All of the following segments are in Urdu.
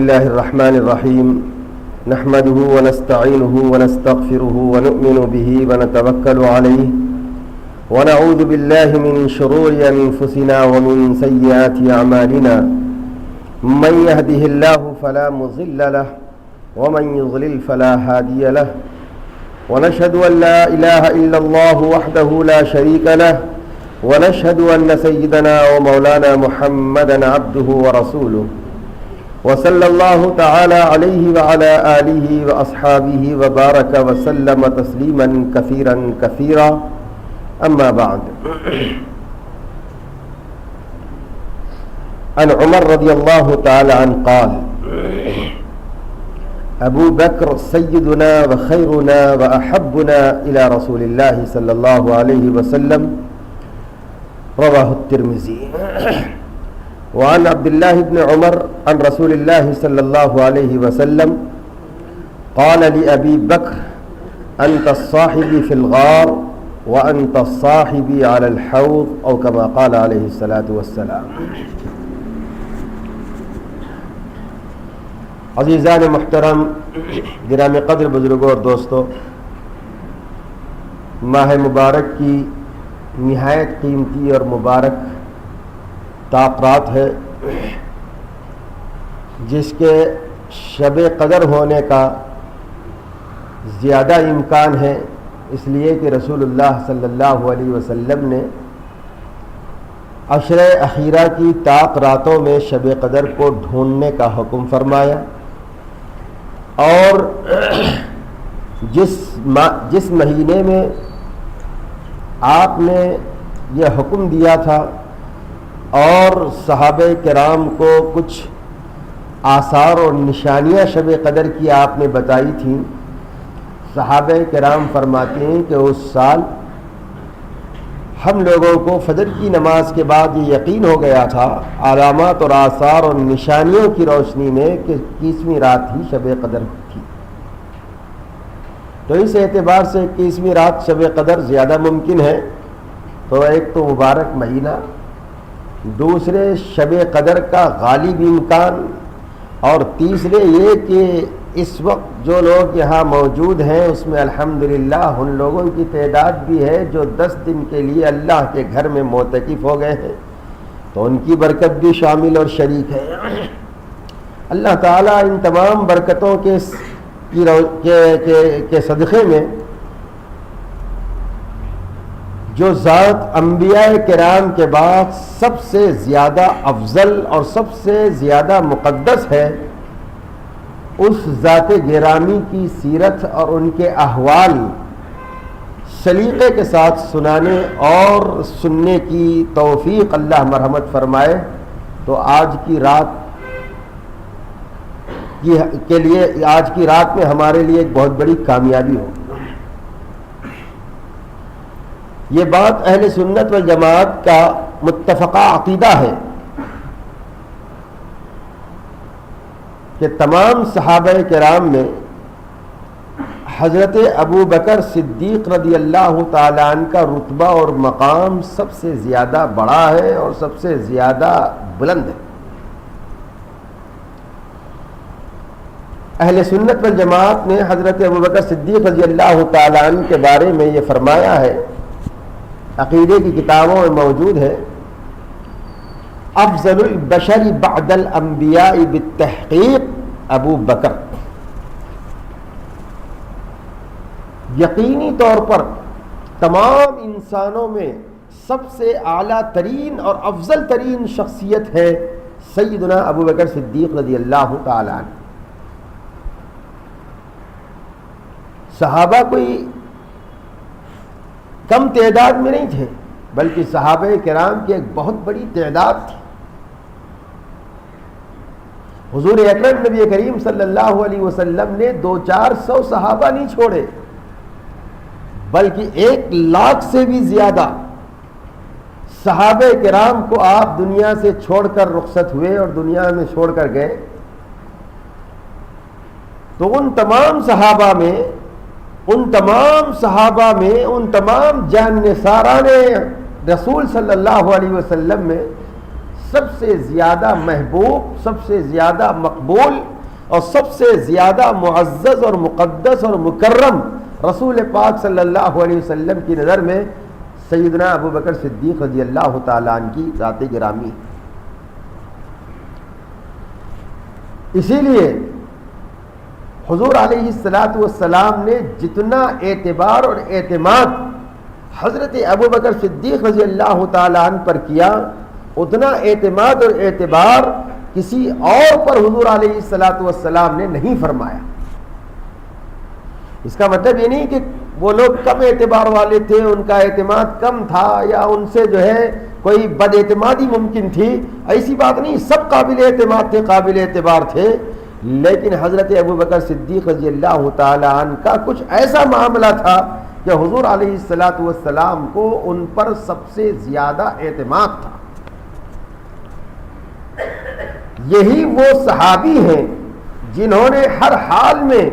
الله الرحمن الرحيم نحمده ونستعينه ونستغفره ونؤمن به ونتوكل عليه ونعوذ بالله من شرور أنفسنا ومن سيئات أعمالنا من يهده الله فلا مضل له ومن يضلل فلا هادي له ونشهد أن لا إله إلا الله وحده لا شريك له ونشهد أن سيدنا ومولانا محمدا عبده ورسوله وصلى الله تعالى عليه وعلى آله وأصحابه وبارك وسلم تسليما كثيرا كثيرا أما بعد. عن عمر رضي الله تعالى عنه قال: ابو بکر سیدنا وخیرنا واحبنا الى رسول اللہ صلی اللہ علیہ وسلم رواہ الترمذی. وعن عبد الله بن عمر عن رسول الله صلى الله عليه وسلم قال لأبي بكر: أنت الصاحب في الغار وأنت الصاحب على الحوض، أو كما قال عليه الصلاة والسلام. عزیزان محترم، گرام قدر بزرگوں اور دوستوں، ماہ مبارک کی نہایت قیمتی اور مبارک تاقرات ہے، جس کے شب قدر ہونے کا زیادہ امکان ہے، اس لیے کہ رسول اللہ صلی اللہ علیہ وسلم نے عشر اخیرہ کی طاق راتوں میں شب قدر کو ڈھونڈنے کا حکم فرمایا، اور جس مہینے میں آپ نے یہ حکم دیا تھا اور صحابہ کرام کو کچھ آثار اور نشانیاں شب قدر کی آپ نے بتائی تھیں، صحابہ کرام فرماتے ہیں کہ اس سال ہم لوگوں کو فجر کی نماز کے بعد یہ یقین ہو گیا تھا علامات اور آثار اور نشانیوں کی روشنی میں کہ 21ویں رات ہی شب قدر تھی. تو اس اعتبار سے 21ویں رات شب قدر زیادہ ممکن ہے. تو ایک تو مبارک مہینہ، دوسرے شب قدر کا غالب امکان، اور تیسرے یہ کہ اس وقت جو لوگ یہاں موجود ہیں اس میں الحمدللہ ان لوگوں کی تعداد بھی ہے جو 10 دن کے لیے اللہ کے گھر میں معتکف ہو گئے ہیں، تو ان کی برکت بھی شامل اور شریک ہے. اللہ تعالیٰ ان تمام برکتوں کے صدقے میں جو ذات انبیاء کرام کے بعد سب سے زیادہ افضل اور سب سے زیادہ مقدس ہے، اس ذات گرامی کی سیرت اور ان کے احوال سلیقے کے ساتھ سنانے اور سننے کی توفیق اللہ مرحمت فرمائے. تو آج کی رات میں ہمارے لیے ایک بہت بڑی کامیابی ہو. یہ بات اہل سنت والجماعت کا متفقہ عقیدہ ہے کہ تمام صحابہ کرام میں حضرت ابو بکر صدیق رضی اللہ تعالیٰ عنہ کا رتبہ اور مقام سب سے زیادہ بڑا ہے اور سب سے زیادہ بلند ہے. اہل سنت والجماعت نے حضرت ابو بکر صدیق رضی اللہ تعالیٰ عنہ کے بارے میں یہ فرمایا ہے، عقیدے کی کتابوں میں موجود ہے: افضل البشر بعد الانبیاء بالتحقیق ابو بکر. یقینی طور پر تمام انسانوں میں سب سے اعلیٰ ترین اور افضل ترین شخصیت ہے سیدنا ابو بکر صدیق رضی اللہ تعالیٰ عنہ. صحابہ کوئی کم تعداد میں نہیں تھے، بلکہ صحابہ کرام کی ایک بہت بڑی تعداد تھی. حضور اکرم نبی کریم صلی اللہ علیہ وسلم نے 200-400 صحابہ نہیں چھوڑے، بلکہ 1,00,000 سے بھی زیادہ صحابہ کرام کو آپ دنیا سے چھوڑ کر رخصت ہوئے اور دنیا میں چھوڑ کر گئے. تو ان تمام صحابہ میں ان تمام جان نثاران رسول صلی اللہ علیہ وسلم میں سب سے زیادہ محبوب، سب سے زیادہ مقبول اور سب سے زیادہ معزز اور مقدس اور مکرم رسول پاک صلی اللہ علیہ وسلم کی نظر میں سیدنا ابو بکر صدیق رضی اللہ تعالیٰ عنہ کی ذات گرامی. اسی لیے حضور علیہ السلام نے جتنا اعتبار اور اعتماد حضرت ابو بکر صدیق رضی اللہ تعالیٰ عنہ پر کیا، اتنا اعتماد اور اعتبار کسی اور پر حضور علیہ السلام نے نہیں فرمایا. اس کا مطلب یہ نہیں کہ وہ لوگ کم اعتبار والے تھے، ان کا اعتماد کم تھا، یا ان سے جو ہے کوئی بد اعتمادی ممکن تھی، ایسی بات نہیں. سب قابل اعتماد تھے، قابل اعتبار تھے، لیکن حضرت ابو بکر صدیق رضی اللہ تعالی عنہ کا کچھ ایسا معاملہ تھا کہ حضور علیہ السلام کو ان پر سب سے زیادہ اعتماد تھا. یہی وہ صحابی ہیں جنہوں نے ہر حال میں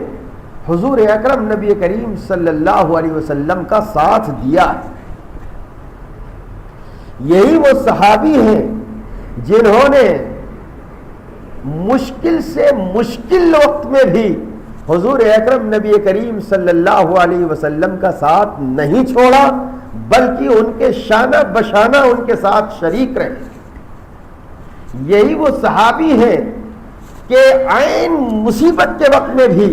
حضور اکرم نبی کریم صلی اللہ علیہ وسلم کا ساتھ دیا. یہی وہ صحابی ہیں جنہوں نے مشکل سے مشکل وقت میں بھی حضور اکرم نبی کریم صلی اللہ علیہ وسلم کا ساتھ نہیں چھوڑا، بلکہ ان کے شانہ بشانہ ان کے ساتھ شریک رہے. یہی وہ صحابی ہیں کہ عین مصیبت کے وقت میں بھی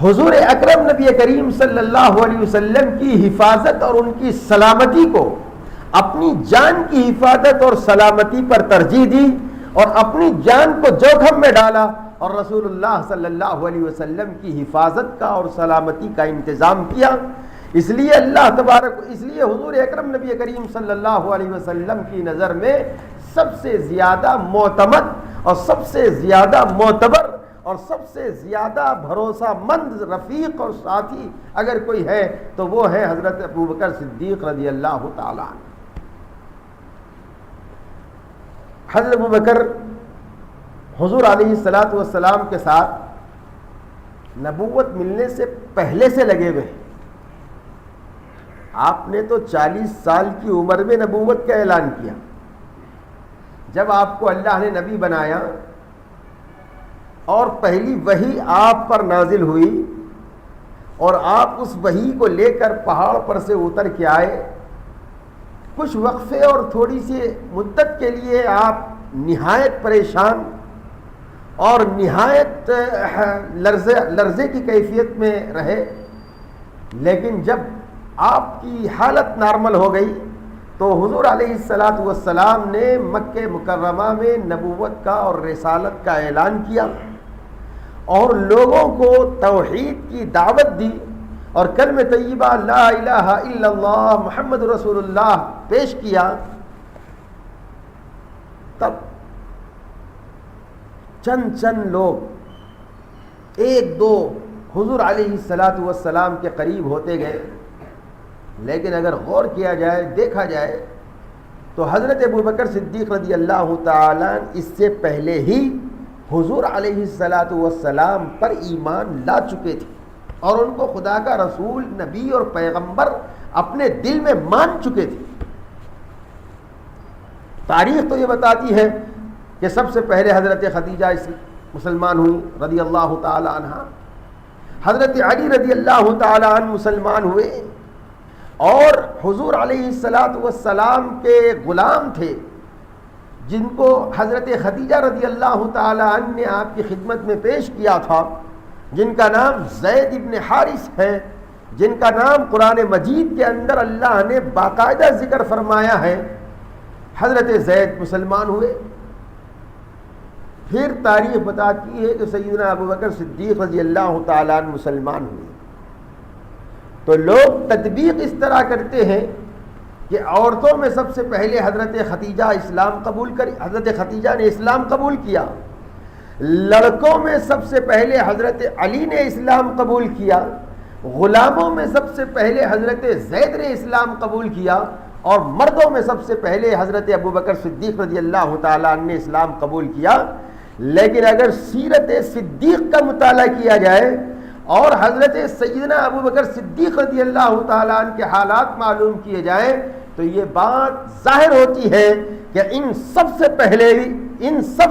حضور اکرم نبی کریم صلی اللہ علیہ وسلم کی حفاظت اور ان کی سلامتی کو اپنی جان کی حفاظت اور سلامتی پر ترجیح دی، اور اپنی جان کو جوخم میں ڈالا اور رسول اللہ صلی اللہ علیہ وسلم کی حفاظت کا اور سلامتی کا انتظام کیا. اس لیے اللہ تبارک، اس لیے حضور اکرم نبی کریم صلی اللہ علیہ وسلم کی نظر میں سب سے زیادہ معتمد اور سب سے زیادہ معتبر اور سب سے زیادہ بھروسہ مند رفیق اور ساتھی اگر کوئی ہے تو وہ ہے حضرت ابو بکر صدیق رضی اللہ تعالی عنہ. حضرت ابو بکر حضور علیہ السلام کے ساتھ نبوت ملنے سے پہلے سے لگے ہوئے ہیں. آپ نے تو 40 سال کی عمر میں نبوت کا اعلان کیا. جب آپ کو اللہ نے نبی بنایا اور پہلی وحی آپ پر نازل ہوئی اور آپ اس وحی کو لے کر پہاڑ پر سے اتر کے آئے، کچھ وقفے اور تھوڑی سی مدت کے لیے آپ نہایت پریشان اور نہایت لرزے کی کیفیت میں رہے. لیکن جب آپ کی حالت نارمل ہو گئی تو حضور علیہ السلام نے مکہ مکرمہ میں نبوت کا اور رسالت کا اعلان کیا اور لوگوں کو توحید کی دعوت دی اور کلمہ طیبہ لا الہ الا اللہ محمد رسول اللہ پیش کیا. تب چند لوگ ایک دو حضور علیہ السلام کے قریب ہوتے گئے. لیکن اگر غور کیا جائے، دیکھا جائے تو حضرت ابو بکر صدیق رضی اللہ تعالیٰ اس سے پہلے ہی حضور علیہ السلام پر ایمان لا چکے تھے اور ان کو خدا کا رسول، نبی اور پیغمبر اپنے دل میں مان چکے تھے. تاریخ تو یہ بتاتی ہے کہ سب سے پہلے حضرت خدیجہ مسلمان ہوئی رضی اللہ تعالی عنہ، حضرت علی رضی اللہ تعالی عنہ مسلمان ہوئے، اور حضور علیہ السلام کے غلام تھے جن کو حضرت خدیجہ رضی اللہ تعالی عنہ نے آپ کی خدمت میں پیش کیا تھا، جن کا نام زید ابن حارث ہے، جن کا نام قرآن مجید کے اندر اللہ نے باقاعدہ ذکر فرمایا ہے. حضرت زید مسلمان ہوئے. پھر تاریخ بتاتی ہے کہ سیدنا ابو بکر صدیق رضی اللہ تعالیٰ عنہ مسلمان ہوئے. تو لوگ تطبیق اس طرح کرتے ہیں کہ عورتوں میں سب سے پہلے حضرت خدیجہ اسلام قبول کری، حضرت خدیجہ نے اسلام قبول کیا. لڑکوں میں سب سے پہلے حضرت علی نے اسلام قبول کیا. غلاموں میں سب سے پہلے حضرت زید نے اسلام قبول کیا، اور مردوں میں سب سے پہلے حضرت ابو بکر صدیق رضی اللہ تعالیٰ عنہ نے اسلام قبول کیا. لیکن اگر سیرت صدیق کا مطالعہ کیا جائے اور حضرت سیدنا ابو بکر صدیق رضی اللہ تعالیٰ عنہ کے حالات معلوم کیے جائیں تو یہ بات ظاہر ہوتی ہے کہ ان سب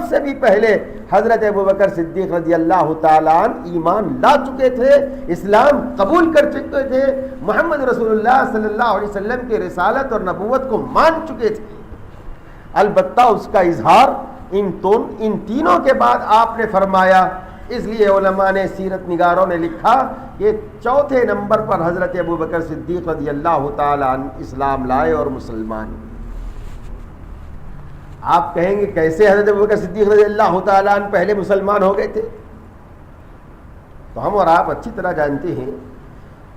سے بھی پہلے حضرت ابوبکر صدیق رضی اللہ تعالیٰ عنہ ایمان لا چکے تھے، اسلام قبول کر چکے تھے، محمد رسول اللہ صلی اللہ علیہ وسلم کی رسالت اور نبوت کو مان چکے تھے۔ البتہ اس کا اظہار ان تینوں کے بعد آپ نے فرمایا، اس لیے علماء نے، سیرت نگاروں نے لکھا کہ چوتھے نمبر پر حضرت ابوبکر صدیق رضی اللہ تعالیٰ عنہ اسلام لائے اور مسلمان۔ آپ کہیں گے کیسے حضرت ابوبکر صدیق رضی اللہ تعالیٰ عنہ پہلے مسلمان ہو گئے تھے؟ تو ہم اور آپ اچھی طرح جانتے ہیں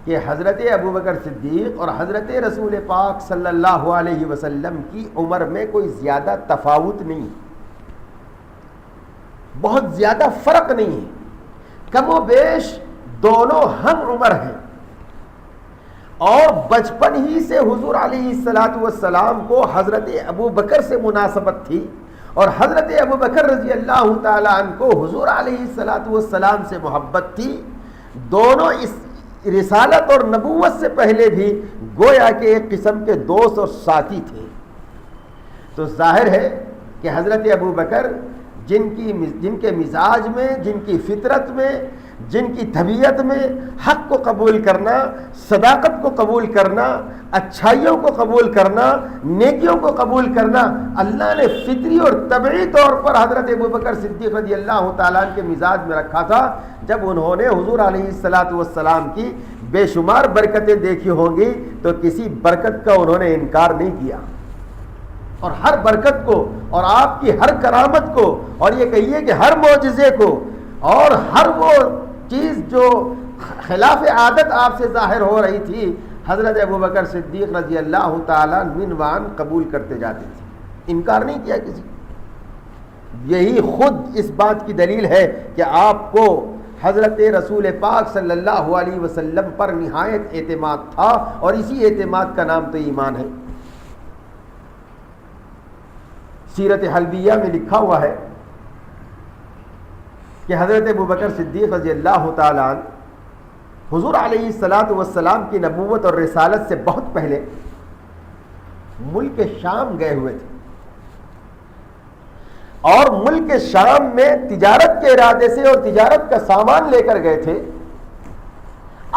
کہ حضرت ابوبکر صدیق اور حضرت رسول پاک صلی اللہ علیہ وسلم کی عمر میں کوئی زیادہ تفاوت نہیں، بہت زیادہ فرق نہیں ہے، کم و بیش دونوں ہم عمر ہیں، اور بچپن ہی سے حضور علیہ السلام کو حضرت ابوبکر سے مناسبت تھی، اور حضرت ابوبکر رضی اللہ تعالیٰ عنہ کو حضور علیہ السلام سے محبت تھی۔ دونوں اس رسالت اور نبوت سے پہلے بھی گویا کہ ایک قسم کے دوست اور ساتھی تھے۔ تو ظاہر ہے کہ حضرت ابوبکر جن کے مزاج میں، جن کی فطرت میں، جن کی طبیعت میں حق کو قبول کرنا، صداقت کو قبول کرنا، اچھائیوں کو قبول کرنا، نیکیوں کو قبول کرنا، اللہ نے فطری اور طبعی طور پر حضرت ابوبکر صدیق رضی اللہ تعالیٰ عنہ کے مزاج میں رکھا تھا۔ جب انہوں نے حضور علیہ السلام کی بے شمار برکتیں دیکھی ہوں گی تو کسی برکت کا انہوں نے انکار نہیں کیا، اور ہر برکت کو اور آپ کی ہر کرامت کو، اور یہ کہیے کہ ہر معجزے کو، اور ہر وہ چیز جو خلاف عادت آپ سے ظاہر ہو رہی تھی، حضرت ابوبکر صدیق رضی اللہ تعالیٰ عنہ قبول کرتے جاتے تھے، انکار نہیں کیا کسی۔ یہی خود اس بات کی دلیل ہے کہ آپ کو حضرت رسول پاک صلی اللہ علیہ وسلم پر نہایت اعتماد تھا، اور اسی اعتماد کا نام تو ایمان ہے۔ سیرت حلبیہ میں لکھا ہوا ہے کہ حضرت ابوبکر صدیق رضی اللہ تعالیٰ عنہ حضور علیہ السلام کی نبوت اور رسالت سے بہت پہلے ملک شام گئے ہوئے تھے، اور ملک شام میں تجارت کے ارادے سے اور تجارت کا سامان لے کر گئے تھے۔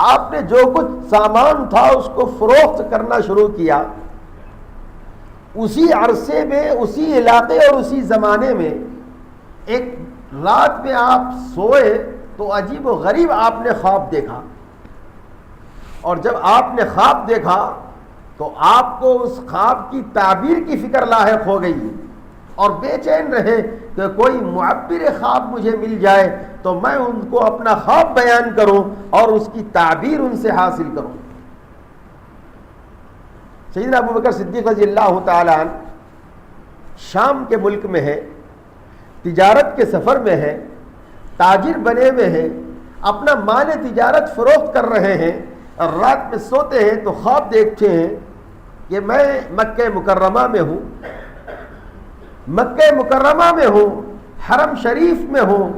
آپ نے جو کچھ سامان تھا اس کو فروخت کرنا شروع کیا۔ اسی عرصے میں، اسی علاقے اور اسی زمانے میں ایک رات میں آپ سوئے تو عجیب و غریب آپ نے خواب دیکھا، اور جب آپ نے خواب دیکھا تو آپ کو اس خواب کی تعبیر کی فکر لاحق ہو گئی، اور بے چین رہے کہ کوئی معبر خواب مجھے مل جائے تو میں ان کو اپنا خواب بیان کروں اور اس کی تعبیر ان سے حاصل کروں۔ سیدنا ابوبکر صدیق رضی اللہ تعالیٰ عنہ شام کے ملک میں ہے، تجارت کے سفر میں ہے، تاجر بنے ہوئے ہیں، اپنا مال تجارت فروخت کر رہے ہیں، اور رات میں سوتے ہیں تو خواب دیکھتے ہیں کہ میں مکہ مکرمہ میں ہوں، مکہ مکرمہ میں ہوں، حرم شریف میں ہوں،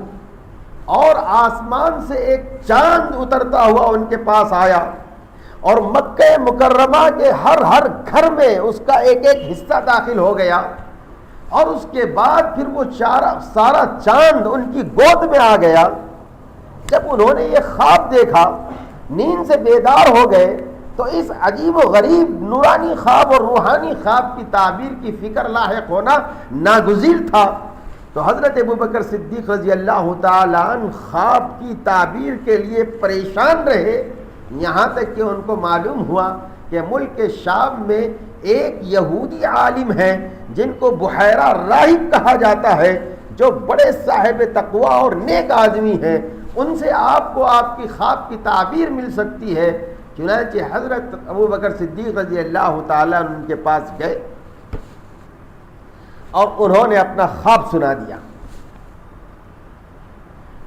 اور آسمان سے ایک چاند اترتا ہوا ان کے پاس آیا، اور مکہ مکرمہ کے ہر گھر میں اس کا ایک ایک حصہ داخل ہو گیا، اور اس کے بعد پھر وہ سارا چاند ان کی گود میں آ گیا۔ جب انہوں نے یہ خواب دیکھا، نیند سے بیدار ہو گئے، تو اس عجیب و غریب نورانی خواب اور روحانی خواب کی تعبیر کی فکر لاحق ہونا ناگزیر تھا۔ تو حضرت ابوبکر صدیق رضی اللہ تعالیٰ عنہ خواب کی تعبیر کے لیے پریشان رہے، یہاں تک کہ ان کو معلوم ہوا کہ ملک شام میں ایک یہودی عالم ہے جن کو بحیرہ راہب کہا جاتا ہے، جو بڑے صاحب تقوی اور نیک آدمی ہیں، ان سے آپ کو آپ کی خواب کی تعبیر مل سکتی ہے۔ چنانچہ حضرت ابوبکر صدیق رضی اللہ تعالیٰ عنہ ان کے پاس گئے اور انہوں نے اپنا خواب سنا دیا۔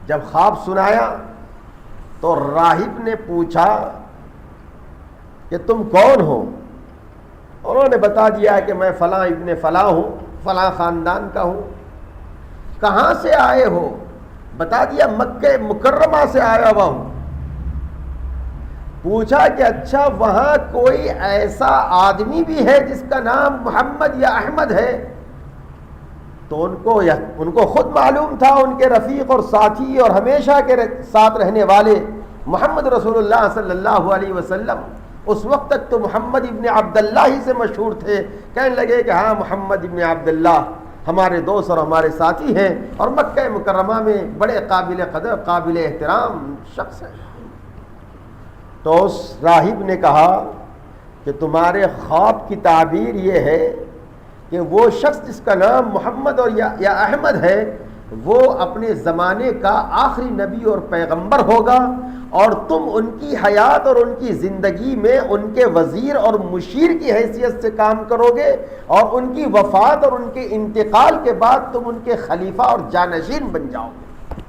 جب خواب سنایا تو راہب نے پوچھا کہ تم کون ہو؟ انہوں نے بتا دیا کہ میں فلاں ابن فلاں ہوں، فلاں خاندان کا ہوں۔ کہاں سے آئے ہو؟ بتا دیا مکہ مکرمہ سے آیا ہوا ہوں۔ پوچھا کہ اچھا وہاں کوئی ایسا آدمی بھی ہے جس کا نام محمد یا احمد ہے؟ تو ان کو خود معلوم تھا ان کے رفیق اور ساتھی اور ہمیشہ کے ساتھ رہنے والے محمد رسول اللہ صلی اللہ علیہ وسلم اس وقت تک تو محمد ابن عبداللہ ہی سے مشہور تھے. کہنے لگے کہ ہاں محمد ابن عبداللہ ہمارے دوست اور ہمارے ساتھی ہیں اور مکہ مکرمہ میں بڑے قابل قدر قابل احترام شخص ہیں. تو اس راہب نے کہا کہ تمہارے خواب کی تعبیر یہ ہے کہ وہ شخص جس کا نام محمد اور یا احمد ہے وہ اپنے زمانے کا آخری نبی اور پیغمبر ہوگا اور تم ان کی حیات اور ان کی زندگی میں ان کے وزیر اور مشیر کی حیثیت سے کام کرو گے اور ان کی وفات اور ان کے انتقال کے بعد تم ان کے خلیفہ اور جانشین بن جاؤ گے.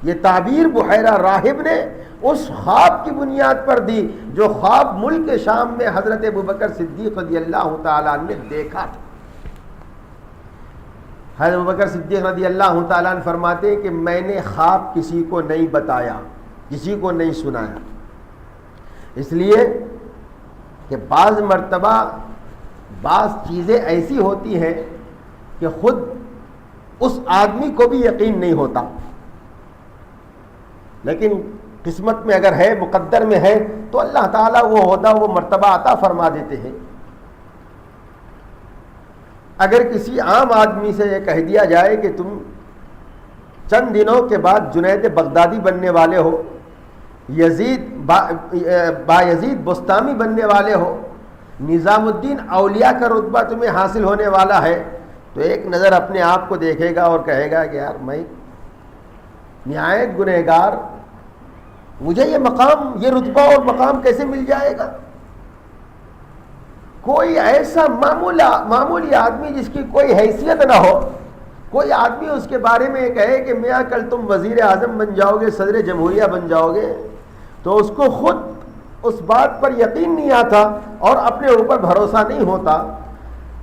یہ تعبیر بحیرہ راہب نے اس خواب کی بنیاد پر دی جو خواب ملک شام میں حضرت ابوبکر صدیق رضی اللہ تعالیٰ نے دیکھا تھا. حضرت ابوبکر صدیق رضی اللہ تعالیٰ عنہ فرماتے ہیں کہ میں نے خواب کسی کو نہیں بتایا, کسی کو نہیں سنایا, اس لیے کہ بعض مرتبہ بعض چیزیں ایسی ہوتی ہیں کہ خود اس آدمی کو بھی یقین نہیں ہوتا, لیکن قسمت میں اگر ہے, مقدر میں ہے تو اللہ تعالیٰ وہ ہوتا وہ مرتبہ عطا فرما دیتے ہیں. اگر کسی عام آدمی سے یہ کہہ دیا جائے کہ تم چند دنوں کے بعد جنید بغدادی بننے والے ہو, بایزید بستامی بننے والے ہو, نظام الدین اولیاء کا رتبہ تمہیں حاصل ہونے والا ہے, تو ایک نظر اپنے آپ کو دیکھے گا اور کہے گا کہ یار میں نہایت گنہگار, مجھے یہ مقام, یہ رتبہ اور مقام کیسے مل جائے گا؟ کوئی ایسا معمولی آدمی جس کی کوئی حیثیت نہ ہو, کوئی آدمی اس کے بارے میں کہے کہ میاں کل تم وزیر اعظم بن جاؤ گے, صدر جمہوریہ بن جاؤ گے, تو اس کو خود اس بات پر یقین نہیں آتا اور اپنے اوپر بھروسہ نہیں ہوتا.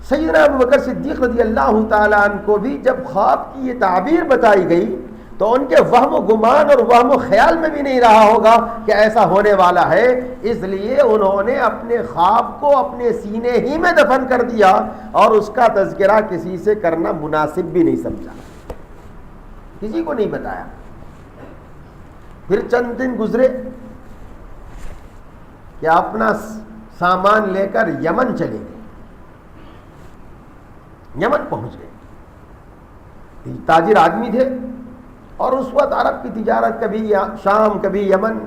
سیدنا ابوبکر صدیق رضی اللہ تعالیٰ عنہ کو بھی جب خواب کی یہ تعبیر بتائی گئی تو ان کے وہم و گمان اور وہم و خیال میں بھی نہیں رہا ہوگا کہ ایسا ہونے والا ہے, اس لیے انہوں نے اپنے خواب کو اپنے سینے ہی میں دفن کر دیا اور اس کا تذکرہ کسی سے کرنا مناسب بھی نہیں سمجھا, کسی کو نہیں بتایا. پھر چند دن گزرے کہ اپنا سامان لے کر یمن چلے گئے, یمن پہنچ گئے. تاجر آدمی تھے اور اس وقت عرب کی تجارت کبھی شام, کبھی یمن,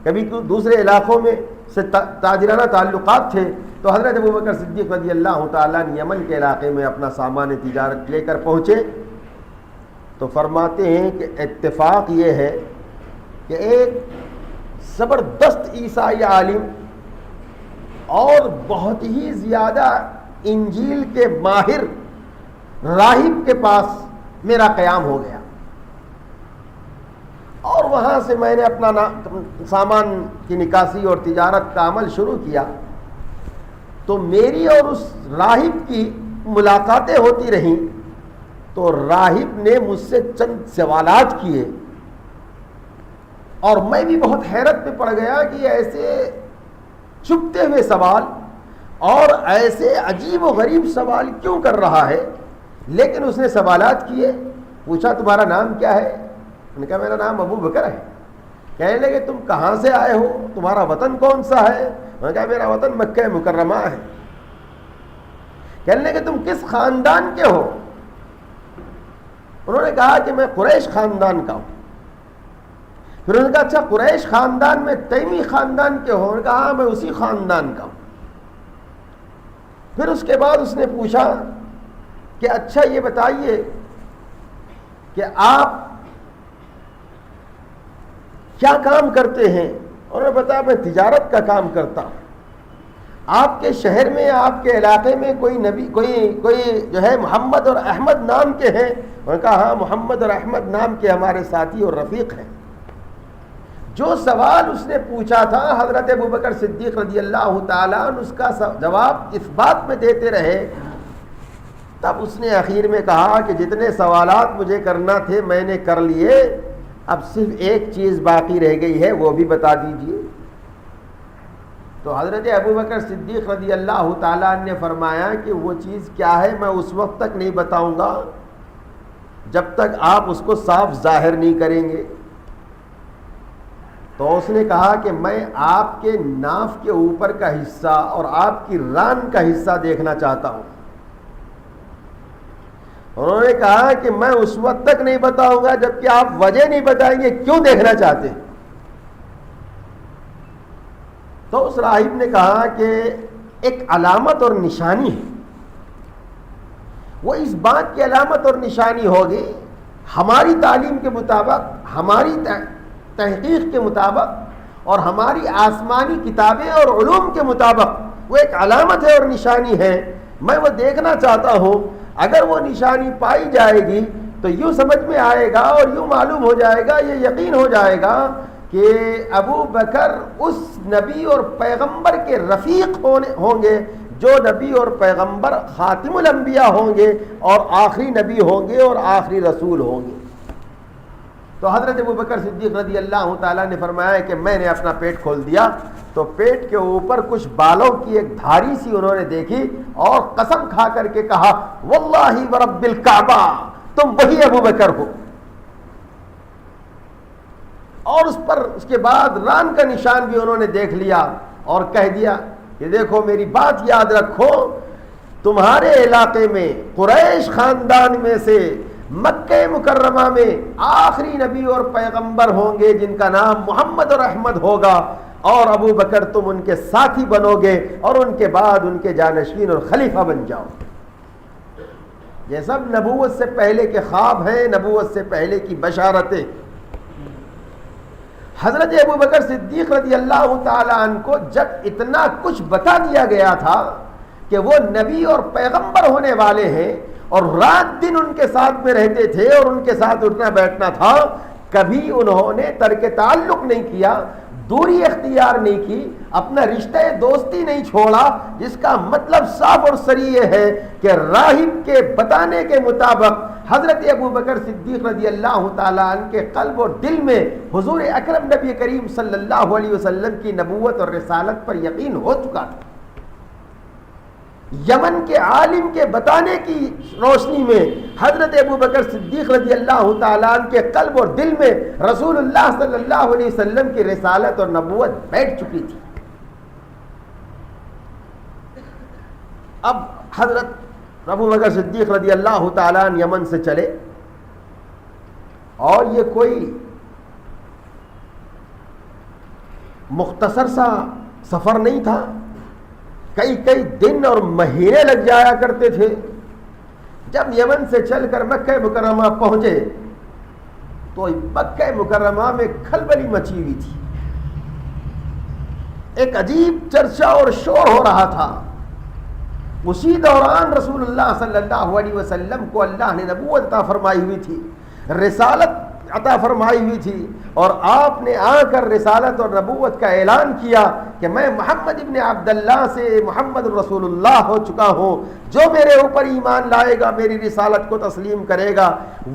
کبھی دوسرے علاقوں میں سے تاجرانہ تعلقات تھے. تو حضرت ابوبکر صدیق رضی اللہ تعالیٰ نے یمن کے علاقے میں اپنا سامان تجارت لے کر پہنچے تو فرماتے ہیں کہ اتفاق یہ ہے کہ ایک زبردست عیسائی عالم اور بہت ہی زیادہ انجیل کے ماہر راہب کے پاس میرا قیام ہو گیا اور وہاں سے میں نے اپنا سامان کی نکاسی اور تجارت کا عمل شروع کیا. تو میری اور اس راہب کی ملاقاتیں ہوتی رہیں تو راہب نے مجھ سے چند سوالات کیے اور میں بھی بہت حیرت میں پڑ گیا کہ ایسے چھپتے ہوئے سوال اور ایسے عجیب و غریب سوال کیوں کر رہا ہے. لیکن اس نے سوالات کیے, پوچھا تمہارا نام کیا ہے؟ میں نے کہا میرا نام ابو بکر ہے. کہنے لگے تم کہاں سے آئے ہو, تمہارا وطن کون سا ہے؟ میں نے کہا میرا وطن مکہ مکرمہ ہے. کہنے لگے تم کس خاندان کے ہو؟ انہوں نے کہا کہ میں قریش خاندان کا ہوں. پھر انہوں نے کہا اچھا قریش خاندان میں تیمی خاندان کے ہو؟ انہوں نے کہا ہاں میں اسی خاندان کا ہوں. پھر اس کے بعد اس نے پوچھا کہ اچھا یہ بتائیے کہ آپ کیا کام کرتے ہیں؟ انہوں نے بتایا میں تجارت کا کام کرتا ہوں. آپ کے شہر میں, آپ کے علاقے میں کوئی نبی, کوئی جو ہے محمد اور احمد نام کے ہیں؟ انہوں نے کہا ہاں محمد اور احمد نام کے ہمارے ساتھی اور رفیق ہیں. جو سوال اس نے پوچھا تھا حضرت ابوبکر صدیق رضی اللہ تعالیٰ عنہ اس کا جواب اس بات میں دیتے رہے. تب اس نے اخیر میں کہا کہ جتنے سوالات مجھے کرنا تھے میں نے کر لیے, اب صرف ایک چیز باقی رہ گئی ہے, وہ بھی بتا دیجئے. تو حضرت ابو بکر صدیق رضی اللہ تعالیٰ عنہ نے فرمایا کہ وہ چیز کیا ہے میں اس وقت تک نہیں بتاؤں گا جب تک آپ اس کو صاف ظاہر نہیں کریں گے. تو اس نے کہا کہ میں آپ کے ناف کے اوپر کا حصہ اور آپ کی ران کا حصہ دیکھنا چاہتا ہوں. انہوں نے کہا کہ میں اس وقت تک نہیں بتاؤں گا جب کہ آپ وجہ نہیں بتائیں گے کیوں دیکھنا چاہتے ہیں. تو اس راہب نے کہا کہ ایک علامت اور نشانی ہے. وہ اس بات کی علامت اور نشانی ہوگی ہماری تعلیم کے مطابق، ہماری تحقیق کے مطابق اور ہماری آسمانی کتابیں اور علوم کے مطابق وہ ایک علامت ہے اور نشانی ہے. میں وہ دیکھنا چاہتا ہوں. اگر وہ نشانی پائی جائے گی تو یوں سمجھ میں آئے گا اور یوں معلوم ہو جائے گا، یہ یقین ہو جائے گا کہ ابو بکر اس نبی اور پیغمبر کے رفیق ہوں گے جو نبی اور پیغمبر خاتم الانبیاء ہوں گے اور آخری نبی ہوں گے اور آخری رسول ہوں گے. تو حضرت ابو بکر صدیق رضی اللہ تعالیٰ نے فرمایا کہ میں نے اپنا پیٹ کھول دیا تو پیٹ کے اوپر کچھ بالوں کی ایک دھاری سی انہوں نے دیکھی اور قسم کھا کر کے کہا واللہ ورب الکعبہ تم وہی ابو بکر ہو. اور اس کے بعد ران کا نشان بھی انہوں نے دیکھ لیا اور کہہ دیا کہ دیکھو میری بات یاد رکھو، تمہارے علاقے میں قریش خاندان میں سے مکہ مکرمہ میں آخری نبی اور پیغمبر ہوں گے جن کا نام محمد اور احمد ہوگا، اور ابو بکر تم ان کے ساتھی بنو گے اور ان کے بعد ان کے جانشین اور خلیفہ بن جاؤ. یہ سب نبوت سے پہلے کے خواب ہیں، نبوت سے پہلے کی بشارتیں. حضرت ابو بکر صدیق رضی اللہ تعالیٰ عنہ کو جب اتنا کچھ بتا دیا گیا تھا کہ وہ نبی اور پیغمبر ہونے والے ہیں اور رات دن ان کے ساتھ میں رہتے تھے اور ان کے ساتھ اٹھنا بیٹھنا تھا، کبھی انہوں نے ترک تعلق نہیں کیا، دوری اختیار نہیں کی، اپنا رشتہ دوستی نہیں چھوڑا، جس کا مطلب صاف اور صریح ہے کہ راہب کے بتانے کے مطابق حضرت ابو بکر صدیق رضی اللہ تعالیٰ عنہ کے قلب و دل میں حضور اکرم نبی کریم صلی اللہ علیہ وسلم کی نبوت اور رسالت پر یقین ہو چکا تھا. یمن کے عالم کے بتانے کی روشنی میں حضرت ابو بکر صدیق رضی اللہ تعالیٰ عنہ کے قلب اور دل میں رسول اللہ صلی اللہ علیہ وسلم کی رسالت اور نبوت بیٹھ چکی تھی. اب حضرت ابو بکر صدیق رضی اللہ تعالیٰ عنہ یمن سے چلے اور یہ کوئی مختصر سا سفر نہیں تھا، کئی دن اور مہینے لگ جایا کرتے تھے. جب یمن سے چل کر مکہ مکرمہ پہنچے تو مکہ مکرمہ میں کھلبلی مچی ہوئی تھی، ایک عجیب چرچا اور شور ہو رہا تھا. اسی دوران رسول اللہ صلی اللہ علیہ وسلم کو اللہ نے نبوت عطا فرمائی ہوئی تھی، رسالت عطا فرمائی ہوئی تھی، اور آپ نے آ کر رسالت اور نبوت کا اعلان کیا کہ میں محمد ابن عبداللہ سے محمد رسول اللہ ہو چکا ہوں. جو میرے اوپر ایمان لائے گا، میری رسالت کو تسلیم کرے گا،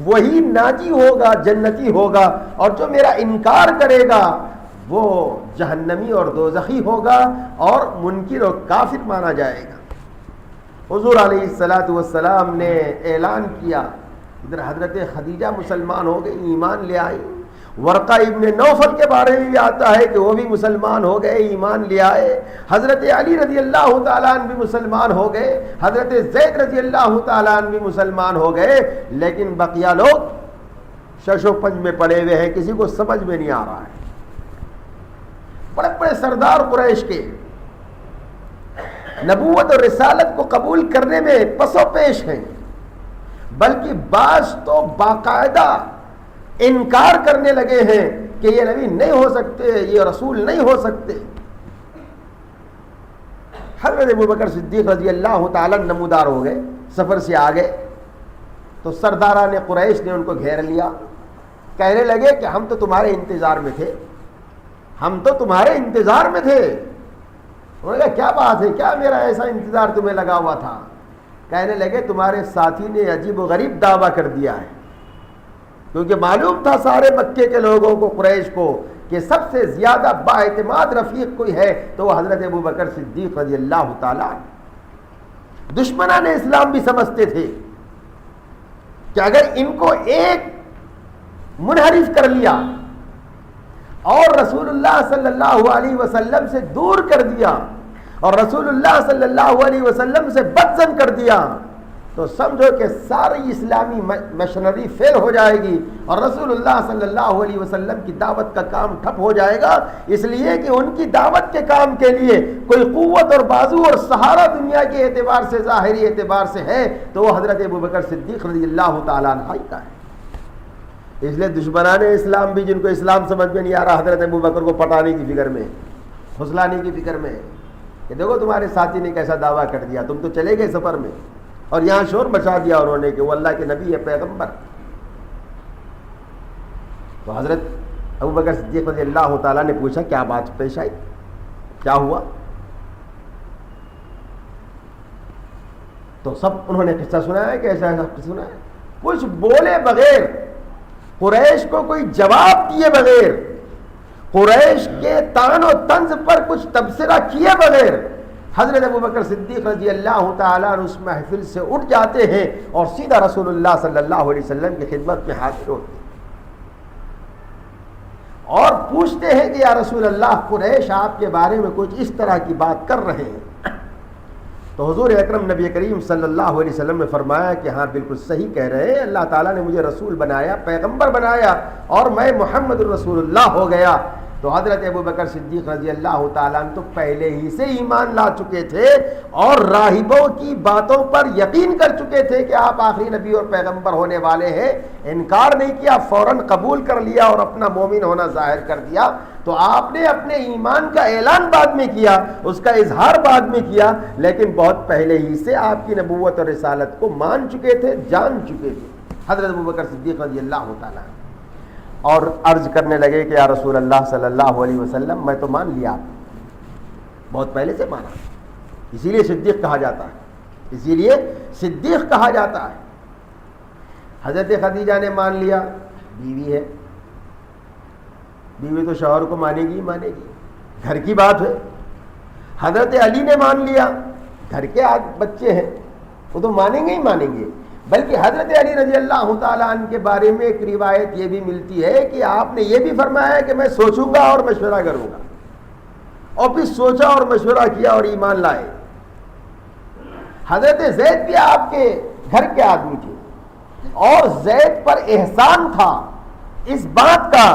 وہی ناجی ہوگا، جنتی ہوگا، اور جو میرا انکار کرے گا وہ جہنمی اور دوزخی ہوگا اور منکر اور کافر مانا جائے گا. حضور علیہ السلام نے اعلان کیا. ادھر حضرت خدیجہ مسلمان ہو گئی، ایمان لے آئی. ورقہ ابن نوفل کے بارے میں بھی آتا ہے کہ وہ بھی مسلمان ہو گئے، ایمان لے آئے. حضرت علی رضی اللہ تعالیٰ عنہ بھی مسلمان ہو گئے، حضرت زید رضی اللہ تعالیٰ عنہ بھی مسلمان ہو گئے. لیکن بقیہ لوگ شش و پنج میں پڑے ہوئے ہیں، کسی کو سمجھ میں نہیں آ رہا ہے. بڑے بڑے سردار قریش کے نبوت اور رسالت کو قبول کرنے میں پس و پیش ہیں، بلکہ بعض تو باقاعدہ انکار کرنے لگے ہیں کہ یہ نبی نہیں ہو سکتے، یہ رسول نہیں ہو سکتے. حضرت ابو بکر صدیق رضی اللہ تعالیٰ نمودار ہو گئے، سفر سے آ گئے تو سرداران قریش نے ان کو گھیر لیا. کہنے لگے کہ ہم تو تمہارے انتظار میں تھے، ہم تو تمہارے انتظار میں تھے. انہوں نے کہا کیا بات ہے، کیا میرا ایسا انتظار تمہیں لگا ہوا تھا؟ کہنے لگے تمہارے ساتھی نے عجیب و غریب دعویٰ کر دیا ہے، کیونکہ معلوم تھا سارے مکے کے لوگوں کو، قریش کو، کہ سب سے زیادہ بااعتماد رفیق کوئی ہے تو وہ حضرت ابو بکر صدیق رضی اللہ تعالیٰ عنہ۔ دشمنان اسلام بھی سمجھتے تھے کہ اگر ان کو ایک منحرف کر لیا اور رسول اللہ صلی اللہ علیہ وسلم سے دور کر دیا اور رسول اللہ صلی اللہ علیہ وسلم سے بدظن کر دیا تو سمجھو کہ ساری اسلامی مشنری فیل ہو جائے گی اور رسول اللہ صلی اللہ علیہ وسلم کی دعوت کا کام ٹھپ ہو جائے گا، اس لیے کہ ان کی دعوت کے کام کے لیے کوئی قوت اور بازو اور سہارا دنیا کے اعتبار سے، ظاہری اعتبار سے ہے تو وہ حضرت ابو بکر صدیق رضی اللہ تعالیٰ عنہ کا ہے۔ اس لیے دشمنان اسلام بھی، جن کو اسلام سمجھ میں نہیں آ رہا، حضرت ابو بکر کو پٹانے کی فکر میں، پھسلانے کی فکر میں کہ دیکھو تمہارے ساتھی نے کیسا دعویٰ کر دیا، تم تو چلے گئے سفر میں اور یہاں شور مچا دیا انہوں نے کہ وہ اللہ کے نبی ہے، پیغمبر۔ تو حضرت ابو بکر صدیق رضی اللہ تعالیٰ نے پوچھا کیا بات پیش آئی، کیا ہوا؟ تو سب انہوں نے قصہ سنایا کہ ایسا ایسا قصہ سنایا، کچھ بولے بغیر، قریش کو کوئی جواب دیے بغیر، قریش کے طعن و طنز پر کچھ تبصرہ کیے بغیر حضرت ابو بکر صدیق رضی اللہ تعالیٰ عنہ اس محفل سے اٹھ جاتے ہیں اور سیدھا رسول اللہ صلی اللہ علیہ وسلم کی خدمت میں حاضر ہوتے ہیں اور پوچھتے ہیں کہ یا رسول اللہ، قریش آپ کے بارے میں کچھ اس طرح کی بات کر رہے ہیں۔ تو حضور اکرم نبی کریم صلی اللہ علیہ وسلم نے فرمایا کہ ہاں بالکل صحیح کہہ رہے ہیں، اللہ تعالیٰ نے مجھے رسول بنایا، پیغمبر بنایا اور میں محمد الرسول اللہ ہو گیا۔ تو حضرت ابو بکر صدیق رضی اللہ تعالیٰ عنہ تو پہلے ہی سے ایمان لا چکے تھے اور راہبوں کی باتوں پر یقین کر چکے تھے کہ آپ آخری نبی اور پیغمبر ہونے والے ہیں، انکار نہیں کیا، فوراً قبول کر لیا اور اپنا مومن ہونا ظاہر کر دیا۔ تو آپ نے اپنے ایمان کا اعلان بعد میں کیا، اس کا اظہار بعد میں کیا، لیکن بہت پہلے ہی سے آپ کی نبوت اور رسالت کو مان چکے تھے، جان چکے تھے حضرت ابو بکر صدیق رضی اللہ تعالیٰ عنہ۔ اور عرض کرنے لگے کہ یا رسول اللہ صلی اللہ علیہ وسلم، میں تو مان لیا، بہت پہلے سے مانا، اسی لیے صدیق کہا جاتا ہے، اسی لیے صدیق کہا جاتا ہے۔ حضرت خدیجہ نے مان لیا، بیوی ہے، بیوی تو شوہر کو مانے گی ہی مانے گی، گھر کی بات ہے۔ حضرت علی نے مان لیا، گھر کے بچے ہیں، وہ تو مانیں گے ہی مانیں گے۔ بلکہ حضرت علی رضی اللہ تعالیٰ عنہ کے بارے میں ایک روایت یہ بھی ملتی ہے کہ آپ نے یہ بھی فرمایا کہ میں سوچوں گا اور مشورہ کروں گا، اور پھر سوچا اور مشورہ کیا اور ایمان لائے۔ حضرت زید بھی آپ کے گھر کے آدمی تھے اور زید پر احسان تھا اس بات کا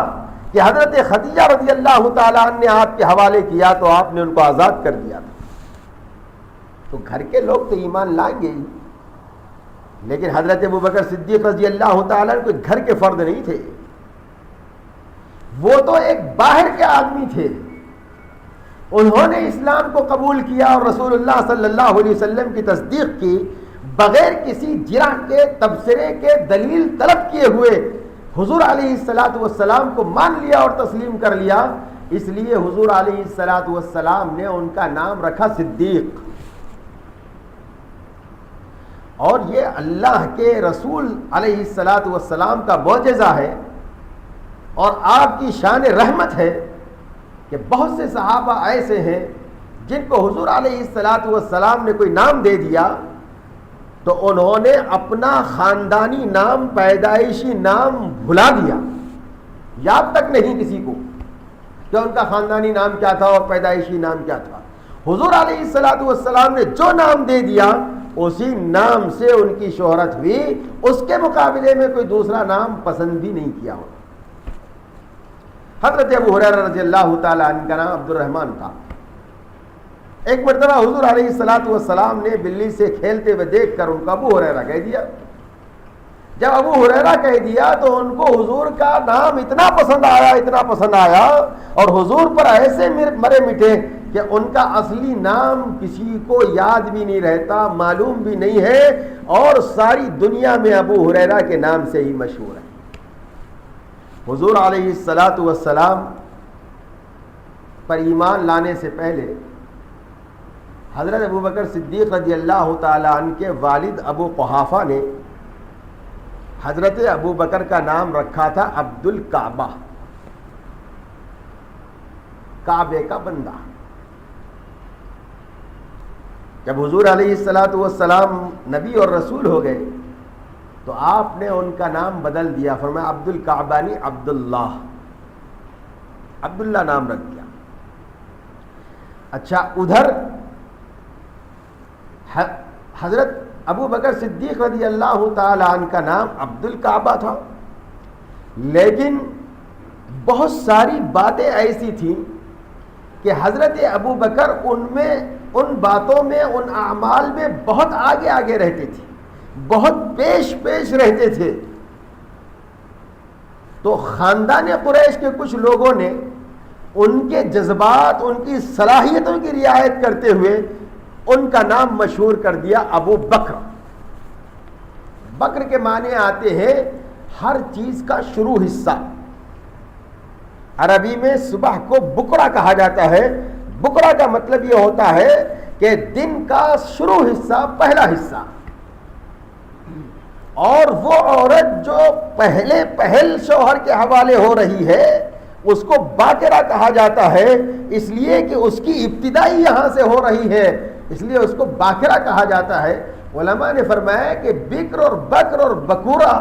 کہ حضرت خدیجہ رضی اللہ تعالیٰ عنہ نے آپ کے حوالے کیا تو آپ نے ان کو آزاد کر دیا تھا۔ تو گھر کے لوگ تو ایمان لائیں گے ہی، لیکن حضرت ابو بکر صدیق رضی اللہ تعالیٰ عنہ کوئی گھر کے فرد نہیں تھے، وہ تو ایک باہر کے آدمی تھے۔ انہوں نے اسلام کو قبول کیا اور رسول اللہ صلی اللہ علیہ وسلم کی تصدیق کی بغیر کسی جرح کے، تبصرے کے، دلیل طلب کیے ہوئے حضور علیہ الصلاۃ والسلام کو مان لیا اور تسلیم کر لیا۔ اس لیے حضور علیہ الصلاۃ والسلام نے ان کا نام رکھا صدیق۔ اور یہ اللہ کے رسول علیہ الصلاۃ والسلام کا معجزہ ہے اور آپ کی شان رحمت ہے کہ بہت سے صحابہ ایسے ہیں جن کو حضور علیہ الصلاۃ والسلام نے کوئی نام دے دیا تو انہوں نے اپنا خاندانی نام، پیدائشی نام بھلا دیا، یاد تک نہیں کسی کو کہ ان کا خاندانی نام کیا تھا اور پیدائشی نام کیا تھا۔ حضور علیہ الصلاۃ والسلام نے جو نام دے دیا اسی نام سے ان کی شہرت ہوئی، اس کے مقابلے میں کوئی دوسرا نام پسند بھی نہیں کیا ہو۔ حضرت ابو ہریرہ رضی اللہ تعالیٰ عنہ کا نام عبد الرحمن تھا۔ ایک مرتبہ حضور علیہ الصلاۃ والسلام نے بلی سے کھیلتے ہوئے دیکھ کر ان کو ابو ہریرہ کہہ دیا۔ جب ابو ہریرہ کہہ دیا تو ان کو حضور کا نام اتنا پسند آیا، اتنا پسند آیا اور حضور پر ایسے مرے مٹے کہ ان کا اصلی نام کسی کو یاد بھی نہیں رہتا، معلوم بھی نہیں ہے، اور ساری دنیا میں ابو ہریرہ کے نام سے ہی مشہور ہے۔ حضور علیہ الصلاۃ والسلام پر ایمان لانے سے پہلے حضرت ابو بکر صدیق رضی اللہ تعالیٰ عنہ کے والد ابو قحافہ نے حضرت ابو بکر کا نام رکھا تھا عبد الکعبہ۔ کعبے کا بندہ. جب حضور علیہ السلام نبی اور رسول ہو گئے تو آپ نے ان کا نام بدل دیا, فرمایا عبد الکعبانی عبداللہ, عبداللہ نام رکھ دیا. اچھا, ادھر حضرت ابو بکر صدیق رضی اللہ تعالی عنہ کا نام عبد الکعبہ تھا, لیکن بہت ساری باتیں ایسی تھیں کہ حضرت ابو بکر ان باتوں میں, ان اعمال میں بہت آگے آگے رہتے تھے, بہت پیش رہتے تھے. تو خاندان قریش کے کچھ لوگوں نے ان کے جذبات, ان کی صلاحیتوں کی رعایت کرتے ہوئے ان کا نام مشہور کر دیا ابو بکر. بکر کے معنی آتے ہیں ہر چیز کا شروع حصہ. عربی میں صبح کو بکرا کہا جاتا ہے. بکرا کا مطلب یہ ہوتا ہے کہ دن کا شروع حصہ, پہلا حصہ. اور وہ عورت جو پہل شوہر کے حوالے ہو رہی ہے اس کو باکرہ کہا جاتا ہے, اس لیے کہ اس کی ابتدائی یہاں سے ہو رہی ہے, اس لیے اس کو باکرہ کہا جاتا ہے. علماء نے فرمایا کہ بکر اور بکر اور بکورہ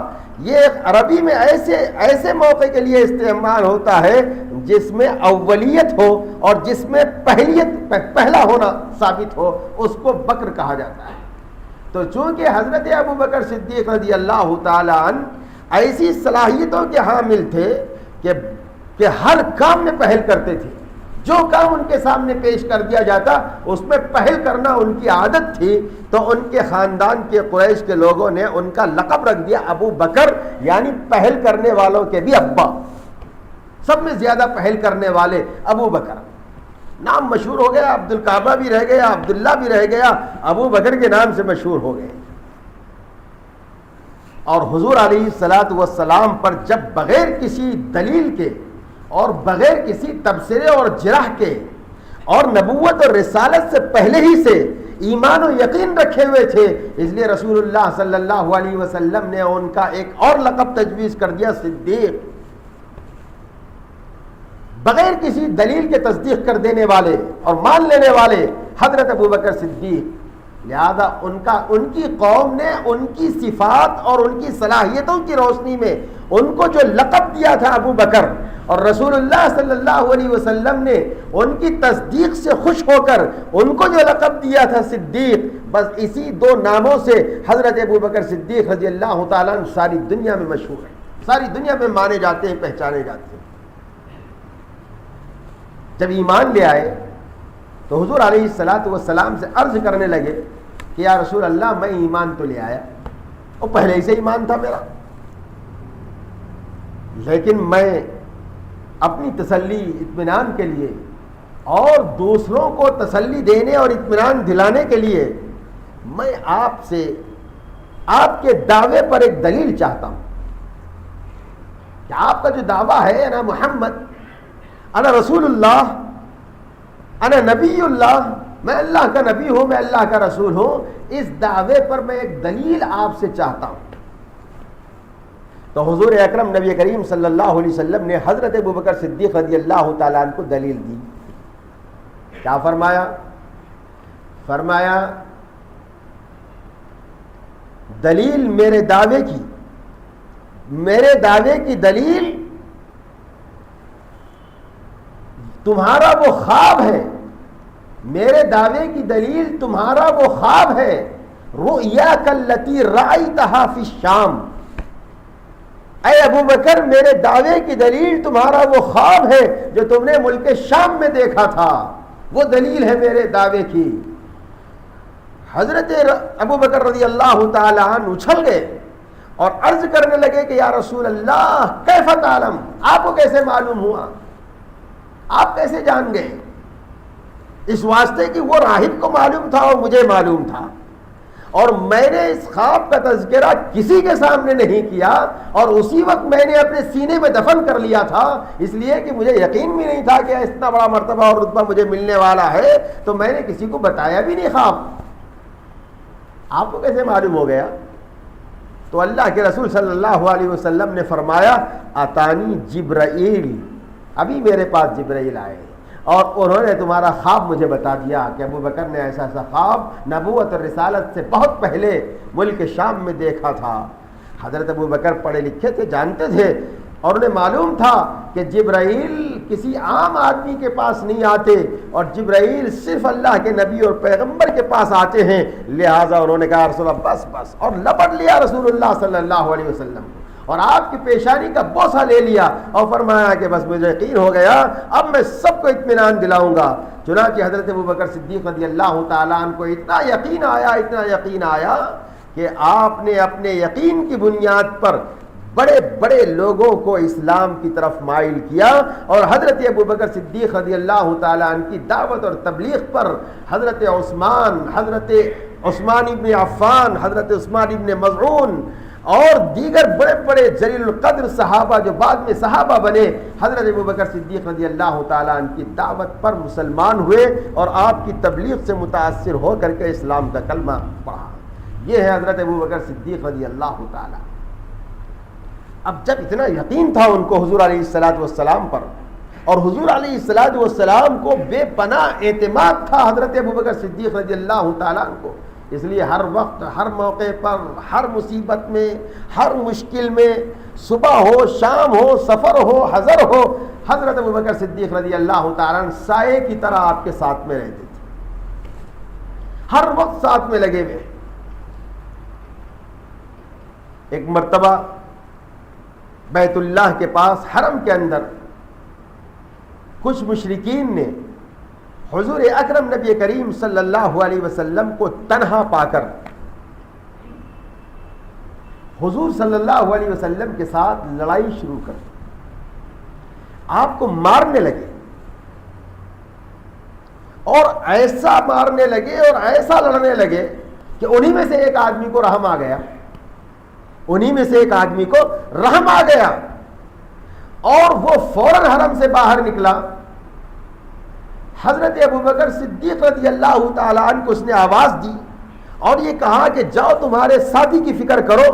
یہ عربی میں ایسے موقع کے لیے استعمال ہوتا ہے جس میں اولیت ہو اور جس میں پہلا ہونا ثابت ہو, اس کو بکر کہا جاتا ہے. تو چونکہ حضرت ابو بکر صدیق رضی اللہ تعالی عنہ ایسی صلاحیتوں کے حامل تھے کہ ہر کام میں پہل کرتے تھے. جو کام ان کے سامنے پیش کر دیا جاتا اس میں پہل کرنا ان کی عادت تھی. تو ان کے خاندان کے قریش کے لوگوں نے ان کا لقب رکھ دیا ابو بکر, یعنی پہل کرنے والوں کے بھی ابا, سب میں زیادہ پہل کرنے والے ابو بکر. نام مشہور ہو گیا, عبد الکعبہ بھی رہ گیا, عبداللہ بھی رہ گیا, ابو بکر کے نام سے مشہور ہو گئے. اور حضور علیہ السلام پر جب بغیر کسی دلیل کے اور بغیر کسی تبصرے اور جرح کے اور نبوت اور رسالت سے پہلے ہی سے ایمان و یقین رکھے ہوئے تھے, اس لیے رسول اللہ صلی اللہ علیہ وسلم نے ان کا ایک اور لقب تجویز کر دیا, صدیق. بغیر کسی دلیل کے تصدیق کر دینے والے اور مان لینے والے حضرت ابو بکر صدیق. لہذا ان کی قوم نے ان کی صفات اور ان کی صلاحیتوں کی روشنی میں ان کو جو لقب دیا تھا ابو بکر, اور رسول اللہ صلی اللہ علیہ وسلم نے ان کی تصدیق سے خوش ہو کر ان کو جو لقب دیا تھا صدیق, بس اسی دو ناموں سے حضرت ابو بکر صدیق رضی اللہ تعالیٰ عنہ ساری دنیا میں مشہور ہے, ساری دنیا میں مانے جاتے ہیں, پہچانے جاتے ہیں. جب ایمان لے آئے تو حضور علیہ السلام سے عرض کرنے لگے کہ یا رسول اللہ, میں ایمان تو لے آیا, اور پہلے ہی سے ایمان تھا میرا, لیکن میں اپنی تسلی اطمینان کے لیے اور دوسروں کو تسلی دینے اور اطمینان دلانے کے لیے میں آپ سے آپ کے دعوے پر ایک دلیل چاہتا ہوں کہ آپ کا جو دعویٰ ہے, انا محمد, انا رسول اللہ, انا نبی اللہ, میں اللہ کا نبی ہوں, میں اللہ کا رسول ہوں, اس دعوے پر میں ایک دلیل آپ سے چاہتا ہوں. تو حضور اکرم نبی کریم صلی اللہ علیہ وسلم نے حضرت ابو بکر صدیق رضی اللہ تعالیٰ عنہ کو دلیل دی. کیا فرمایا؟ فرمایا دلیل میرے دعوے کی دلیل تمہارا وہ خواب ہے, میرے دعوے کی دلیل تمہارا وہ خواب ہے, رؤیاک التی رأیتہا فی الشام. اے ابو بکر, میرے دعوے کی دلیل تمہارا وہ خواب ہے جو تم نے ملک شام میں دیکھا تھا, وہ دلیل ہے میرے دعوے کی. حضرت ابو بکر رضی اللہ تعالی عنہ اچھل گئے اور عرض کرنے لگے کہ یا رسول اللہ کیف تعلم, آپ کو کیسے معلوم ہوا, آپ کیسے جان گئے؟ اس واسطے کہ وہ راہب کو معلوم تھا اور مجھے معلوم تھا, اور میں نے اس خواب کا تذکرہ کسی کے سامنے نہیں کیا, اور اسی وقت میں نے اپنے سینے میں دفن کر لیا تھا, اس لیے کہ مجھے یقین بھی نہیں تھا کہ اتنا بڑا مرتبہ اور رتبہ مجھے ملنے والا ہے, تو میں نے کسی کو بتایا بھی نہیں خواب. آپ کو کیسے معلوم ہو گیا؟ تو اللہ کے رسول صلی اللہ علیہ وسلم نے فرمایا اتانی جبرائیل, ابھی میرے پاس جبرائیل آئے, اور انہوں نے تمہارا خواب مجھے بتا دیا کہ ابو بکر نے ایسا ایسا خواب نبوت اور رسالت سے بہت پہلے ملک شام میں دیکھا تھا۔ حضرت ابو بکر پڑھے لکھے تھے، جانتے تھے، اور انہیں معلوم تھا کہ جبرائیل کسی عام آدمی کے پاس نہیں آتے، اور جبرائیل صرف اللہ کے نبی اور پیغمبر کے پاس آتے ہیں، لہٰذا انہوں نے کہا رسول اللہ بس بس، اور لپٹ لیا رسول اللہ صلی اللہ علیہ وسلم کو، اور آپ کی پیشانی کا بوسہ لے لیا اور فرمایا کہ بس مجھے یقین ہو گیا، اب میں سب کو اطمینان دلاؤں گا۔ چنانچہ حضرت ابو بکر صدیق رضی اللہ تعالیٰ عنہ کو اتنا یقین آیا کہ آپ نے اپنے یقین کی بنیاد پر بڑے بڑے لوگوں کو اسلام کی طرف مائل کیا، اور حضرت ابو بکر صدیق رضی اللہ تعالیٰ عنہ کی دعوت اور تبلیغ پر حضرت عثمان ابن عفان، حضرت عثمان ابن مظعون اور دیگر بڑے بڑے جلیل القدر صحابہ جو بعد میں صحابہ بنے، حضرت ابو بکر صدیق رضی اللہ تعالیٰ عنہ کی دعوت پر مسلمان ہوئے اور آپ کی تبلیغ سے متاثر ہو کر کے اسلام کا کلمہ پڑھا۔ یہ ہے حضرت ابو بکر صدیق رضی اللہ تعالیٰ۔ اب جب اتنا یقین تھا ان کو حضور علیہ الصلوۃ والسلام پر، اور حضور علیہ الصلوۃ والسلام کو بے پناہ اعتماد تھا حضرت ابو بکر صدیق رضی اللہ تعالیٰ عنہ کو، اس لیے ہر وقت، ہر موقع پر، ہر مصیبت میں، ہر مشکل میں، صبح ہو، شام ہو، سفر ہو، حضر ہو، حضرت ابو بکر صدیق رضی اللہ تعالیٰ عنہ سائے کی طرح آپ کے ساتھ میں رہتے تھے، ہر وقت ساتھ میں لگے ہوئے۔ ایک مرتبہ بیت اللہ کے پاس حرم کے اندر کچھ مشرکین نے حضور اکرم نبی کریم صلی اللہ علیہ وسلم کو تنہا پا کر حضور صلی اللہ علیہ وسلم کے ساتھ لڑائی شروع کر آپ کو مارنے لگے، اور ایسا مارنے لگے اور ایسا لڑنے لگے کہ انہی میں سے ایک آدمی کو رحم آ گیا، اور وہ فوراً حرم سے باہر نکلا۔ حضرت ابو بکر صدیق رضی اللہ تعالیٰ عنہ کو اس نے آواز دی اور یہ کہا کہ جاؤ تمہارے ساتھی کی فکر کرو،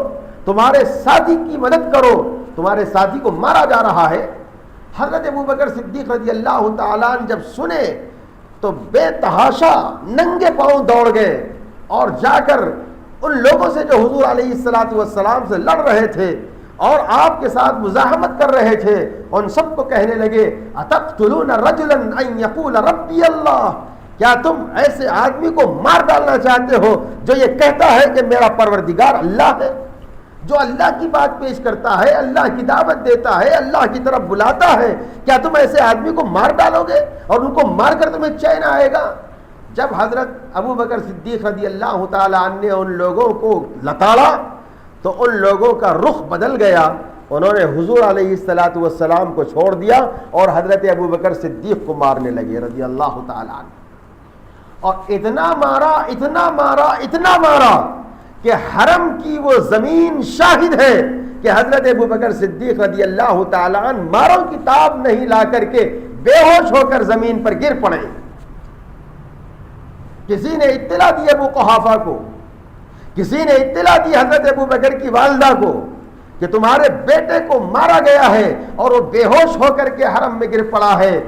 تمہارے ساتھی کی مدد کرو، تمہارے ساتھی کو مارا جا رہا ہے۔ حضرت ابو بکر صدیق رضی اللہ تعالیٰ عنہ جب سنے تو بے تحاشا ننگے پاؤں دوڑ گئے اور جا کر ان لوگوں سے جو حضور علیہ الصلوۃ والسلام سے لڑ رہے تھے اور آپ کے ساتھ مزاحمت کر رہے تھے، ان سب کو کہنے لگے اتقتلون رجلا ان یقول ربی اللہ، کیا تم ایسے آدمی کو مار ڈالنا چاہتے ہو جو یہ کہتا ہے کہ میرا پروردگار اللہ ہے، جو اللہ کی بات پیش کرتا ہے، اللہ کی دعوت دیتا ہے، اللہ کی طرف بلاتا ہے؟ کیا تم ایسے آدمی کو مار ڈالو گے اور ان کو مار کر تمہیں چین آئے گا؟ جب حضرت ابو بکر صدیق رضی اللہ تعالیٰ عنہ نے ان لوگوں کو لتاڑا تو ان لوگوں کا رخ بدل گیا، انہوں نے حضور علیہ الصلوۃ والسلام کو چھوڑ دیا اور حضرت ابو بکر صدیق کو مارنے لگے رضی اللہ تعالیٰ عنہ، اور اتنا مارا کہ حرم کی وہ زمین شاہد ہے کہ حضرت ابو بکر صدیق رضی اللہ تعالیٰ عنہ ماروں کی تاب نہیں لا کر کے بے ہوش ہو کر زمین پر گر پڑے۔ کسی نے اطلاع دی ابو قحافہ کو، کسی نے اطلاع دی حضرت ابو بکر کی والدہ کو کہ تمہارے بیٹے کو مارا گیا ہے اور وہ بے ہوش ہو کر کے حرم میں گر پڑا ہے۔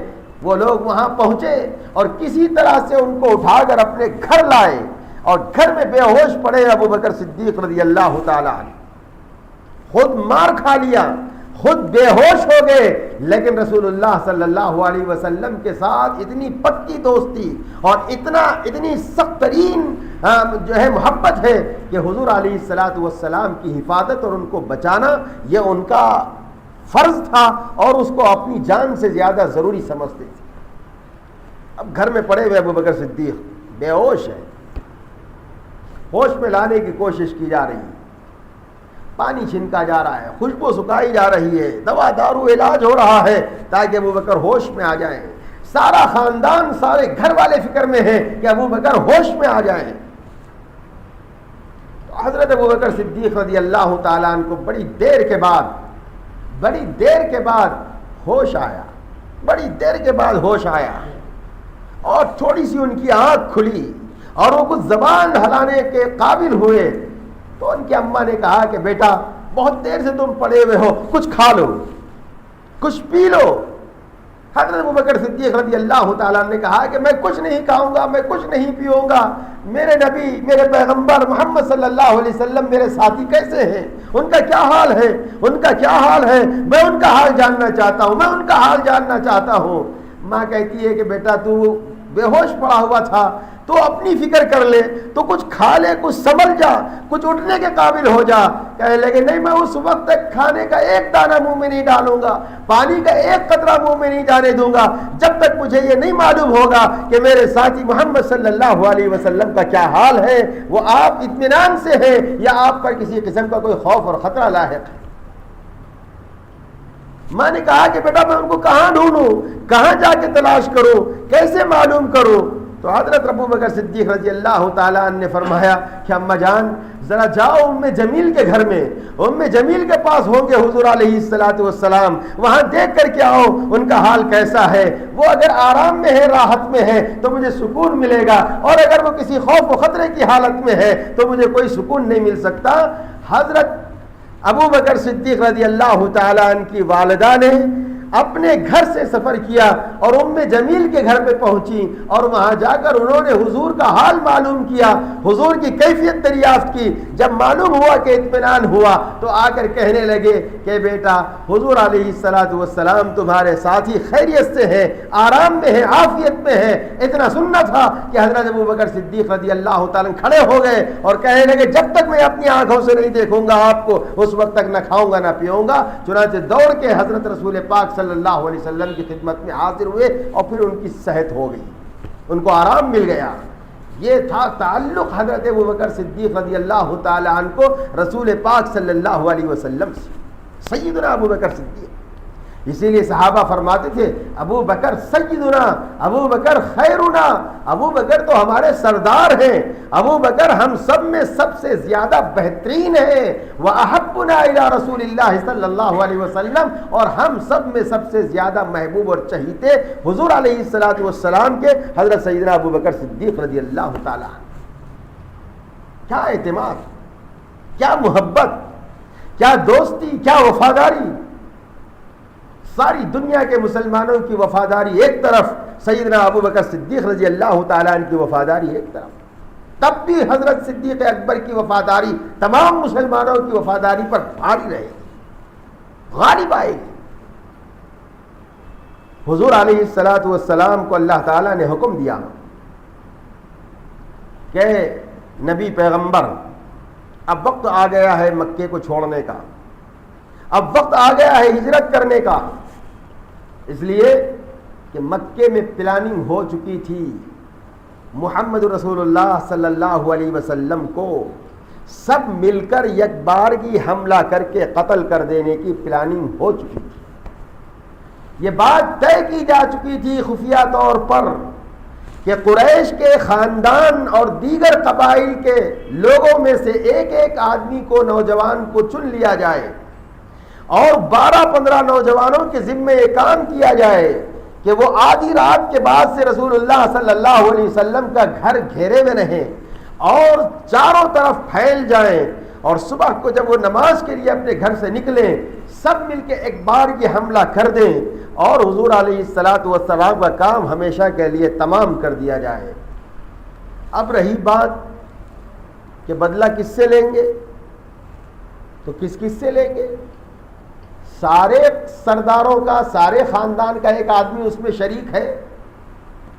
وہ لوگ وہاں پہنچے اور کسی طرح سے ان کو اٹھا کر اپنے گھر لائے، اور گھر میں بے ہوش پڑے ابو بکر صدیق رضی اللہ تعالیٰ عنہ، خود مار کھا لیا، خود بے ہوش ہو گئے، لیکن رسول اللہ صلی اللہ علیہ وسلم کے ساتھ اتنی پکی دوستی اور اتنی سخت ترین جو ہے محبت ہے کہ حضور علیہ الصلوۃ والسلام کی حفاظت اور ان کو بچانا یہ ان کا فرض تھا، اور اس کو اپنی جان سے زیادہ ضروری سمجھتے تھے۔ اب گھر میں پڑے ہوئے ابو بکر صدیق بے ہوش ہے، ہوش میں لانے کی کوشش کی جا رہی ہے، پانی چھنکا جا رہا ہے، خوشبو سکھائی جا رہی ہے، دوا دارو علاج ہو رہا ہے تاکہ ابو بکر ہوش میں آ جائیں۔ سارا خاندان، سارے گھر والے فکر میں ہیں کہ ابو بکر ہوش میں آ جائیں۔ تو حضرت ابو بکر صدیق رضی اللہ تعالیٰ عنہ کو بڑی دیر کے بعد ہوش آیا، اور تھوڑی سی ان کی آنکھ کھلی اور وہ کچھ زبان ہلانے کے قابل ہوئے، تو ان کی اماں نے کہا کہ بیٹا بہت دیر سے تم پڑے ہوئے ہو، کچھ کھا لو، کچھ پی لو۔ حضرت ابوبکر صدیق رضی اللہ تعالیٰ نے کہا کہ میں کچھ نہیں کھاؤں گا، میں کچھ نہیں پیوں گا، میرے نبی، میرے پیغمبر محمد صلی اللہ علیہ وسلم میرے ساتھی کیسے ہیں، ان کا کیا حال ہے، ان کا کیا حال ہے، میں ان کا حال جاننا چاہتا ہوں، میں ان کا حال جاننا چاہتا ہوں۔ ماں کہتی ہے کہ بیٹا تو بے ہوش پڑا ہوا تھا، تو اپنی فکر کر لے، تو کچھ کھا لے، کچھ سنبھل جا، کچھ اٹھنے کے قابل ہو جا۔ کہنے لگے نہیں، میں اس وقت تک کھانے کا ایک دانہ منہ میں نہیں ڈالوں گا، پانی کا ایک قطرہ منہ میں نہیں جانے دوں گا، جب تک مجھے یہ نہیں معلوم ہوگا کہ میرے ساتھی محمد صلی اللہ علیہ وسلم کا کیا حال ہے، وہ آپ اطمینان سے ہیں یا آپ پر کسی قسم کا کوئی خوف اور خطرہ لاحق ہے۔ ماں نے کہا کہ بیٹا میں ان کو کہاں ڈھونڈوں، کہاں جا کے تلاش کروں، کیسے معلوم کروں؟ تو حضرت ابوبکر صدیق رضی اللہ تعالیٰ عنہ نے فرمایا کہ اماں جان ذرا جاؤ ام جمیل کے گھر میں، ام جمیل کے پاس ہوں گے حضور علیہ الصلوۃ والسلام، وہاں دیکھ کر کے آؤ ان کا حال کیسا ہے، وہ اگر آرام میں ہے، راحت میں ہے تو مجھے سکون ملے گا، اور اگر وہ کسی خوف و خطرے کی حالت میں ہے تو مجھے کوئی سکون نہیں مل سکتا۔ حضرت ابوبکر صدیق رضی اللہ تعالیٰ عنہ کی والدہ نے اپنے گھر سے سفر کیا اور ام جمیل کے گھر پہ پہنچی، اور وہاں جا کر انہوں نے حضور کا حال معلوم کیا، حضور کی کیفیت دریافت کی۔ جب معلوم ہوا کہ اطمینان ہوا تو آ کر کہنے لگے کہ بیٹا حضور علیہ الصلوۃ والسلام تمہارے ساتھی خیریت سے ہیں، آرام میں ہیں، عافیت میں ہیں۔ اتنا سننا تھا کہ حضرت ابوبکر صدیق رضی اللہ تعالیٰ کھڑے ہو گئے اور کہنے لگے جب تک میں اپنی آنکھوں سے نہیں دیکھوں گا آپ کو اس وقت تک نہ کھاؤں گا نہ پیوں گا۔ چنانچہ دوڑ کے حضرت رسول پاک صلی اللہ علیہ وسلم کی خدمت میں حاضر ہوئے اور پھر ان کی صحت ہو گئی، ان کو آرام مل گیا۔ یہ تھا تعلق حضرت ابوبکر صدیق رضی اللہ تعالی عنہ کو رسول پاک صلی اللہ علیہ وسلم سے، سیدنا ابوبکر صدیق۔ اسی لیے صحابہ فرماتے تھے ابو بکر سیدنا، ابو بکر خیرنا، ابو بکر تو ہمارے سردار ہیں، ابو بکر ہم سب میں سب سے زیادہ بہترین ہے، وَأَحَبُّنَا إِلَىٰ رَسُولِ اللَّهِ صلی اللہ علیہ وسلم، اور ہم سب میں سب سے زیادہ محبوب اور چہیتے حضور علیہ الصلوۃ والسلام کے حضرت سیدنا ابو بکر صدیق رضی اللہ تعالی عنہ۔ کیا اعتماد، کیا محبت، کیا دوستی، کیا وفاداری۔ ساری دنیا کے مسلمانوں کی وفاداری ایک طرف، سیدنا ابوبکر صدیق رضی اللہ تعالیٰ عنہ کی وفاداری ایک طرف، تب بھی حضرت صدیق اکبر کی وفاداری تمام مسلمانوں کی وفاداری پر بھاری رہے گی، غالب آئے گی۔ حضور علیہ الصلوۃ والسلام کو اللہ تعالیٰ نے حکم دیا کہ نبی پیغمبر اب وقت آ گیا ہے مکے کو چھوڑنے کا، اب وقت آ گیا ہے ہجرت کرنے کا، اس لیے کہ مکے میں پلاننگ ہو چکی تھی، محمد رسول اللہ صلی اللہ علیہ وسلم کو سب مل کر یک بارگی حملہ کر کے قتل کر دینے کی پلاننگ ہو چکی تھی۔ یہ بات طے کی جا چکی تھی خفیہ طور پر کہ قریش کے خاندان اور دیگر قبائل کے لوگوں میں سے ایک ایک آدمی کو، نوجوان کو چن لیا جائے اور 12-15 نوجوانوں کے ذمے یہ کام کیا جائے کہ وہ آدھی رات کے بعد سے رسول اللہ صلی اللہ علیہ وسلم کا گھر گھیرے میں رہیں اور چاروں طرف پھیل جائیں، اور صبح کو جب وہ نماز کے لیے اپنے گھر سے نکلیں سب مل کے ایک بار یہ حملہ کر دیں اور حضور علیہ الصلوۃ والسلام کا کام ہمیشہ کے لیے تمام کر دیا جائے۔ اب رہی بات کہ بدلہ کس سے لیں گے، تو کس کس سے لیں گے؟ سارے سرداروں کا، سارے خاندان کا ایک آدمی اس میں شریک ہے،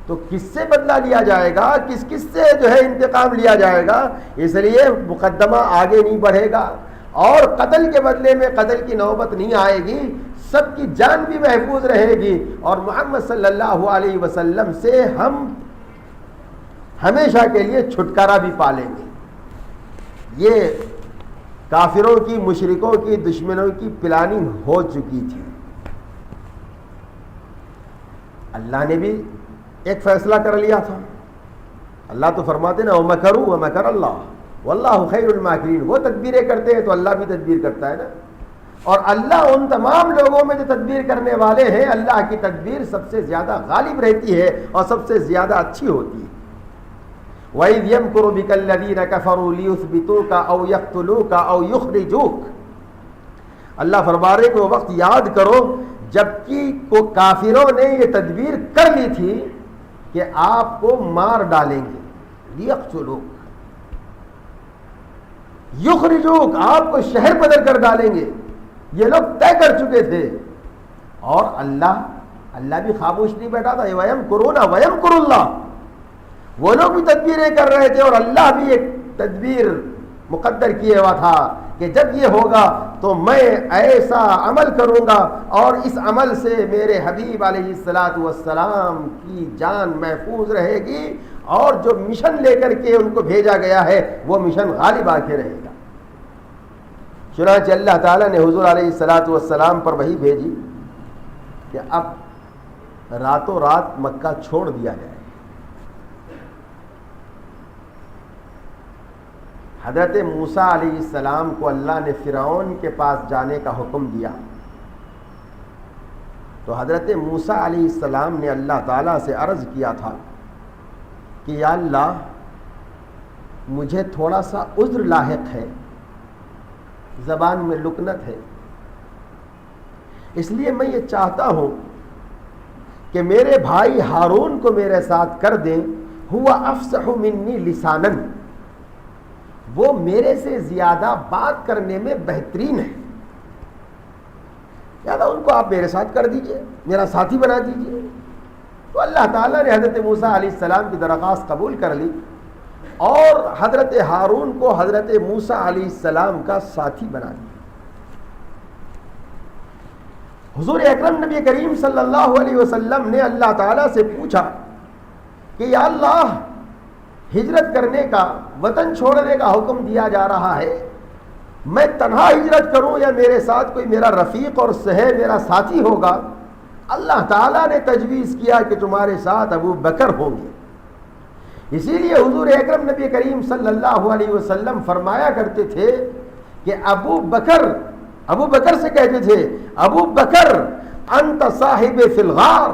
تو کس سے بدلہ لیا جائے گا، کس کس سے جو ہے انتقام لیا جائے گا؟ اس لیے مقدمہ آگے نہیں بڑھے گا اور قتل کے بدلے میں قتل کی نوبت نہیں آئے گی، سب کی جان بھی محفوظ رہے گی اور محمد صلی اللہ علیہ وسلم سے ہم ہمیشہ کے لیے چھٹکارا بھی پالیں گے۔ یہ کافروں کی، مشرکوں کی، دشمنوں کی پلاننگ ہو چکی تھی۔ اللہ نے بھی ایک فیصلہ کر لیا تھا۔ اللہ تو فرماتے نا وَمَكَرُوا وَمَكَرَ اللَّهُ وَاللَّهُ خَيْرُ الْمَاكِرِينَ، وہ تدبیریں کرتے ہیں تو اللہ بھی تدبیر کرتا ہے نا، اور اللہ ان تمام لوگوں میں جو تدبیر کرنے والے ہیں، اللہ کی تدبیر سب سے زیادہ غالب رہتی ہے اور سب سے زیادہ اچھی ہوتی ہے۔ وَإِذْ يَمْكُرُ بِكَ الَّذِينَ كَفَرُوا لِيُثْبِتُوكَ أَوْ يَقْتُلُوكَ أَوْ يُخْرِجُوكَ، اللہ فرما رہے کہ وہ وقت یاد کرو جبکہ کافروں نے یہ تدبیر کر لی تھی کہ آپ کو مار ڈالیں گے، لیقتلوک یخرجوک، آپ کو شہر بدر کر ڈالیں گے، یہ لوگ طے کر چکے تھے۔ اور اللہ بھی خاموش نہیں بیٹھا تھا، وَيَمْكُرُونَ وَيَمْكُرُ اللَّهُ، وہ لوگ بھی تدبیریں کر رہے تھے اور اللہ بھی ایک تدبیر مقدر کیے ہوا تھا کہ جب یہ ہوگا تو میں ایسا عمل کروں گا اور اس عمل سے میرے حبیب علیہ السلام کی جان محفوظ رہے گی، اور جو مشن لے کر کے ان کو بھیجا گیا ہے وہ مشن غالب آ کے رہے گا۔ چنانچہ اللہ تعالیٰ نے حضور علیہ السلام پر وحی بھیجی کہ اب راتوں رات مکہ چھوڑ دیا جائے۔ حضرت موسیٰ علیہ السلام کو اللہ نے فرعون کے پاس جانے کا حکم دیا، تو حضرت موسیٰ علیہ السلام نے اللہ تعالیٰ سے عرض کیا تھا کہ یا اللہ مجھے تھوڑا سا عذر لاحق ہے، زبان میں لکنت ہے، اس لیے میں یہ چاہتا ہوں کہ میرے بھائی ہارون کو میرے ساتھ کر دیں، ہوا افصح منی لسانا، وہ میرے سے زیادہ بات کرنے میں بہترین ہے، یا ان کو آپ میرے ساتھ کر دیجئے، میرا ساتھی بنا دیجئے۔ تو اللہ تعالیٰ نے حضرت موسیٰ علیہ السلام کی درخواست قبول کر لی اور حضرت ہارون کو حضرت موسیٰ علیہ السلام کا ساتھی بنا دیا۔ حضور اکرم نبی کریم صلی اللہ علیہ وسلم نے اللہ تعالیٰ سے پوچھا کہ یا اللہ ہجرت کرنے کا، وطن چھوڑنے کا حکم دیا جا رہا ہے، میں تنہا ہجرت کروں یا میرے ساتھ کوئی میرا رفیق اور صحیح میرا ساتھی ہوگا؟ اللہ تعالیٰ نے تجویز کیا کہ تمہارے ساتھ ابو بکر ہوں گے۔ اسی لیے حضور اکرم نبی کریم صلی اللہ علیہ وسلم فرمایا کرتے تھے کہ ابو بکر سے کہتے تھے ابو بکر انت صاحب فی الغار،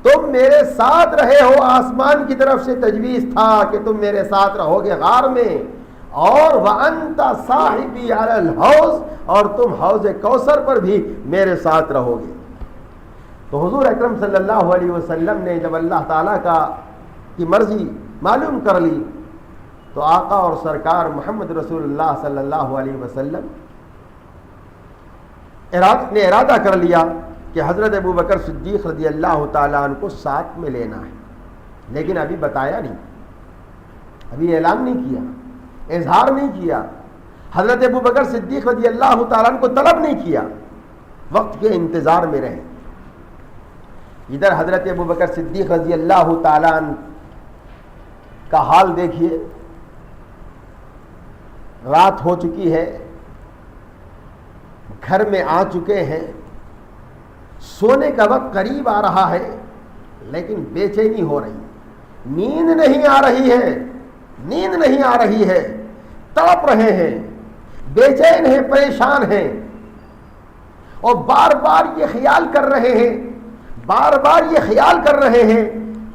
تم میرے ساتھ رہے ہو، آسمان کی طرف سے تجویز تھا کہ تم میرے ساتھ رہو گے غار میں، اور وَأَنْتَ صَاحِبِي عَلَى الْحَوْضِ، اور تم حوض کوثر پر بھی میرے ساتھ رہو گے۔ تو حضور اکرم صلی اللہ علیہ وسلم نے جب اللہ تعالیٰ کی مرضی معلوم کر لی تو آقا اور سرکار محمد رسول اللہ صلی اللہ علیہ وسلم نے ارادہ کر لیا کہ حضرت ابو بکر صدیق رضی اللہ تعالیٰ عنہ کو ساتھ میں لینا ہے، لیکن ابھی بتایا نہیں، ابھی اعلان نہیں کیا، اظہار نہیں کیا، حضرت ابو بکر صدیق رضی اللہ تعالیٰ عنہ کو طلب نہیں کیا، وقت کے انتظار میں رہے۔ ادھر حضرت ابو بکر صدیق رضی اللہ تعالیٰ عنہ کا حال دیکھیے، رات ہو چکی ہے، گھر میں آ چکے ہیں، سونے کا وقت قریب آ رہا ہے، لیکن بے چینی ہو رہی، نیند نہیں آ رہی ہے، تڑپ رہے ہیں، بے چین ہیں، پریشان ہیں، اور بار بار یہ خیال کر رہے ہیں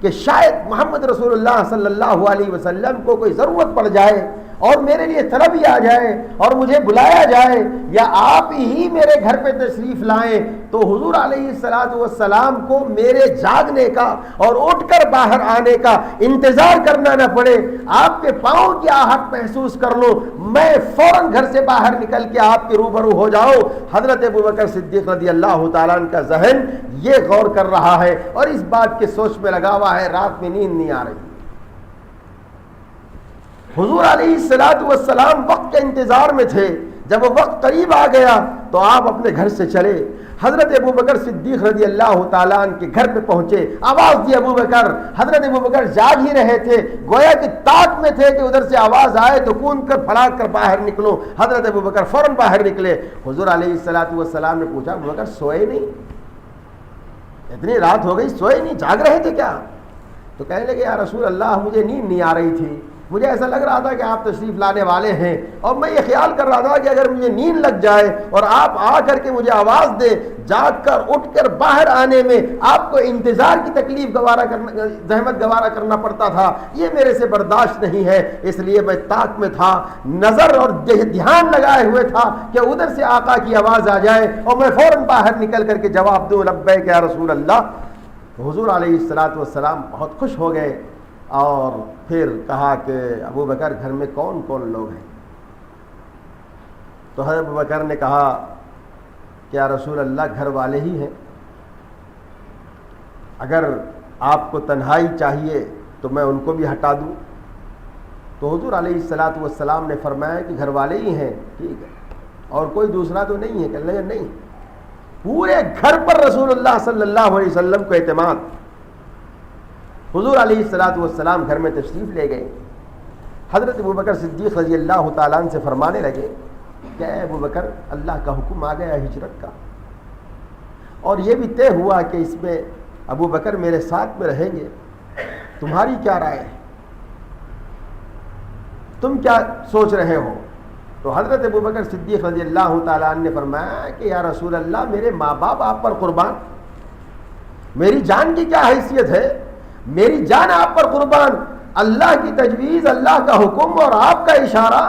کہ شاید محمد رسول اللہ صلی اللہ علیہ وسلم کو کوئی ضرورت پڑ جائے اور میرے لیے طلب ہی آ جائے اور مجھے بلایا جائے، یا آپ ہی میرے گھر پہ تشریف لائیں تو حضور علیہ السلام کو میرے جاگنے کا اور اٹھ کر باہر آنے کا انتظار کرنا نہ پڑے، آپ کے پاؤں کی آہٹ محسوس کر لو، میں فوراً گھر سے باہر نکل کے آپ کے روبرو ہو جاؤں۔ حضرت ابو بکر صدیق رضی اللہ تعالیٰ عنہ کا ذہن یہ غور کر رہا ہے اور اس بات کے سوچ میں لگا ہوا ہے، رات میں نیند نہیں آ رہی۔ حضور علیہ السلام وقت کے انتظار میں تھے، جب وہ وقت قریب آ گیا تو آپ اپنے گھر سے چلے، حضرت ابو بکر صدیق رضی اللہ تعالیٰ عنہ کے گھر پہ پہنچے، آواز دی ابو بکر۔ حضرت ابو بکر جاگ ہی رہے تھے، گویا کہ طاق میں تھے کہ ادھر سے آواز آئے تو کون کر پھڑاک کر باہر نکلو۔ حضرت ابو بکر فوراً باہر نکلے۔ حضور علیہ السلام نے پوچھا ابو بکر سوئے نہیں؟ اتنی رات ہو گئی، سوئے نہیں، جاگ رہے تھے کیا؟ تو کہنے لگے یا رسول اللہ مجھے نیند نہیں آ رہی تھی، مجھے ایسا لگ رہا تھا کہ آپ تشریف لانے والے ہیں، اور میں یہ خیال کر رہا تھا کہ اگر مجھے نیند لگ جائے اور آپ آ کر کے مجھے آواز دے، جاگ کر اٹھ کر باہر آنے میں آپ کو انتظار کی تکلیف زحمت گوارا کرنا پڑتا تھا، یہ میرے سے برداشت نہیں ہے۔ اس لیے میں طاق میں تھا، نظر اور دھیان لگائے ہوئے تھا کہ ادھر سے آقا کی آواز آ جائے اور میں فوراً باہر نکل کر کے جواب دوں لبیک یا رسول اللہ۔ حضور علیہ السلام بہت خوش ہو گئے اور پھر کہا کہ ابو بکر گھر میں کون کون لوگ ہیں؟ تو حضرت ابو بکر نے کہا کہ یا رسول اللہ گھر والے ہی ہیں، اگر آپ کو تنہائی چاہیے تو میں ان کو بھی ہٹا دوں۔ تو حضور علیہ السلام نے فرمایا کہ گھر والے ہی ہیں، ٹھیک ہے، اور کوئی دوسرا تو نہیں ہے؟ کہنے لگے نہیں، پورے گھر پر رسول اللہ صلی اللہ علیہ وسلم کو اعتماد۔ حضور علیہ السلام گھر میں تشریف لے گئے۔ حضرت ابوبکر صدیق رضی اللہ تعالیٰ عنہ سے فرمانے لگے کہ اے ابوبکر، اللہ کا حکم آ گیا ہجرت کا، اور یہ بھی طے ہوا کہ اس میں ابوبکر میرے ساتھ میں رہیں گے، تمہاری کیا رائے ہے؟ تم کیا سوچ رہے ہو؟ تو حضرت ابوبکر صدیق رضی اللہ تعالیٰ عنہ نے فرمایا کہ یا رسول اللہ، میرے ماں باپ آپ پر قربان، میری جان کی کیا حیثیت ہے؟ میری جان آپ پر قربان، اللہ کی تجویز، اللہ کا حکم اور آپ کا اشارہ،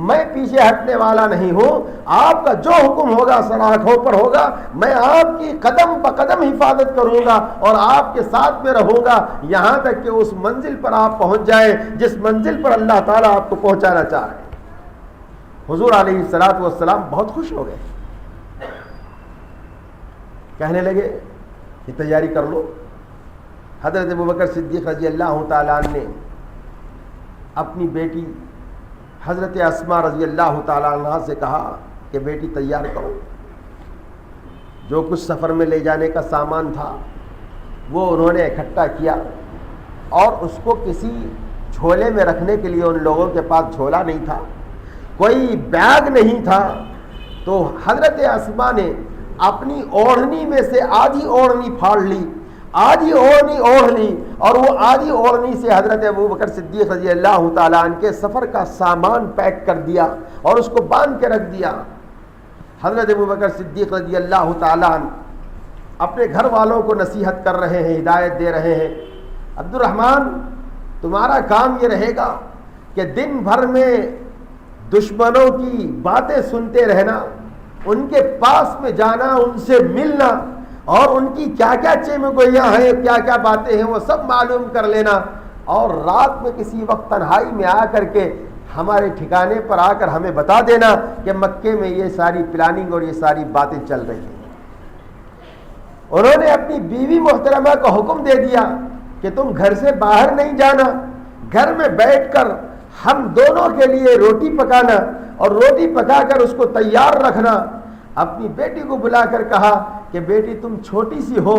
میں پیچھے ہٹنے والا نہیں ہوں۔ آپ کا جو حکم ہوگا سراخوں پر ہوگا، میں آپ کی قدم بقدم حفاظت کروں گا اور آپ کے ساتھ میں رہوں گا یہاں تک کہ اس منزل پر آپ پہنچ جائیں جس منزل پر اللہ تعالیٰ آپ کو پہنچانا چاہے۔ حضور علیہ السلام بہت خوش ہو گئے، کہنے لگے کہ تیاری کر لو۔ حضرت ابوبکر صدیق رضی اللہ تعالیٰ عنہ نے اپنی بیٹی حضرت اسماء رضی اللہ تعالیٰ عنہ سے کہا کہ بیٹی تیار کرو، جو کچھ سفر میں لے جانے کا سامان تھا وہ انہوں نے اکٹھا کیا، اور اس کو کسی جھولے میں رکھنے کے لیے ان لوگوں کے پاس جھولا نہیں تھا، کوئی بیگ نہیں تھا، تو حضرت اسماء نے اپنی اوڑھنی میں سے آدھی اوڑھنی پھاڑ لی، آدھی اوڑھنی اوڑھ لی، اور وہ آدھی اوڑھنی سے حضرت ابوبکر صدیق رضی اللہ تعالیٰ عنہ کے سفر کا سامان پیک کر دیا اور اس کو باندھ کے رکھ دیا۔ حضرت ابوبکر صدیق رضی اللہ تعالیٰ عنہ اپنے گھر والوں کو نصیحت کر رہے ہیں، ہدایت دے رہے ہیں، عبد الرحمن تمہارا کام یہ رہے گا کہ دن بھر میں دشمنوں کی باتیں سنتے رہنا، ان کے پاس میں جانا، ان سے ملنا، اور ان کی کیا کیا چیمگوئیاں ہیں، کیا کیا باتیں ہیں، وہ سب معلوم کر لینا، اور رات میں کسی وقت تنہائی میں آ کر کے ہمارے ٹھکانے پر آ کر ہمیں بتا دینا کہ مکے میں یہ ساری پلاننگ اور یہ ساری باتیں چل رہی ہیں۔ انہوں نے اپنی بیوی محترمہ کو حکم دے دیا کہ تم گھر سے باہر نہیں جانا، گھر میں بیٹھ کر ہم دونوں کے لیے روٹی پکانا اور روٹی پکا کر اس کو تیار رکھنا۔ اپنی بیٹی کو بلا کر کہا کہ بیٹی تم چھوٹی سی ہو،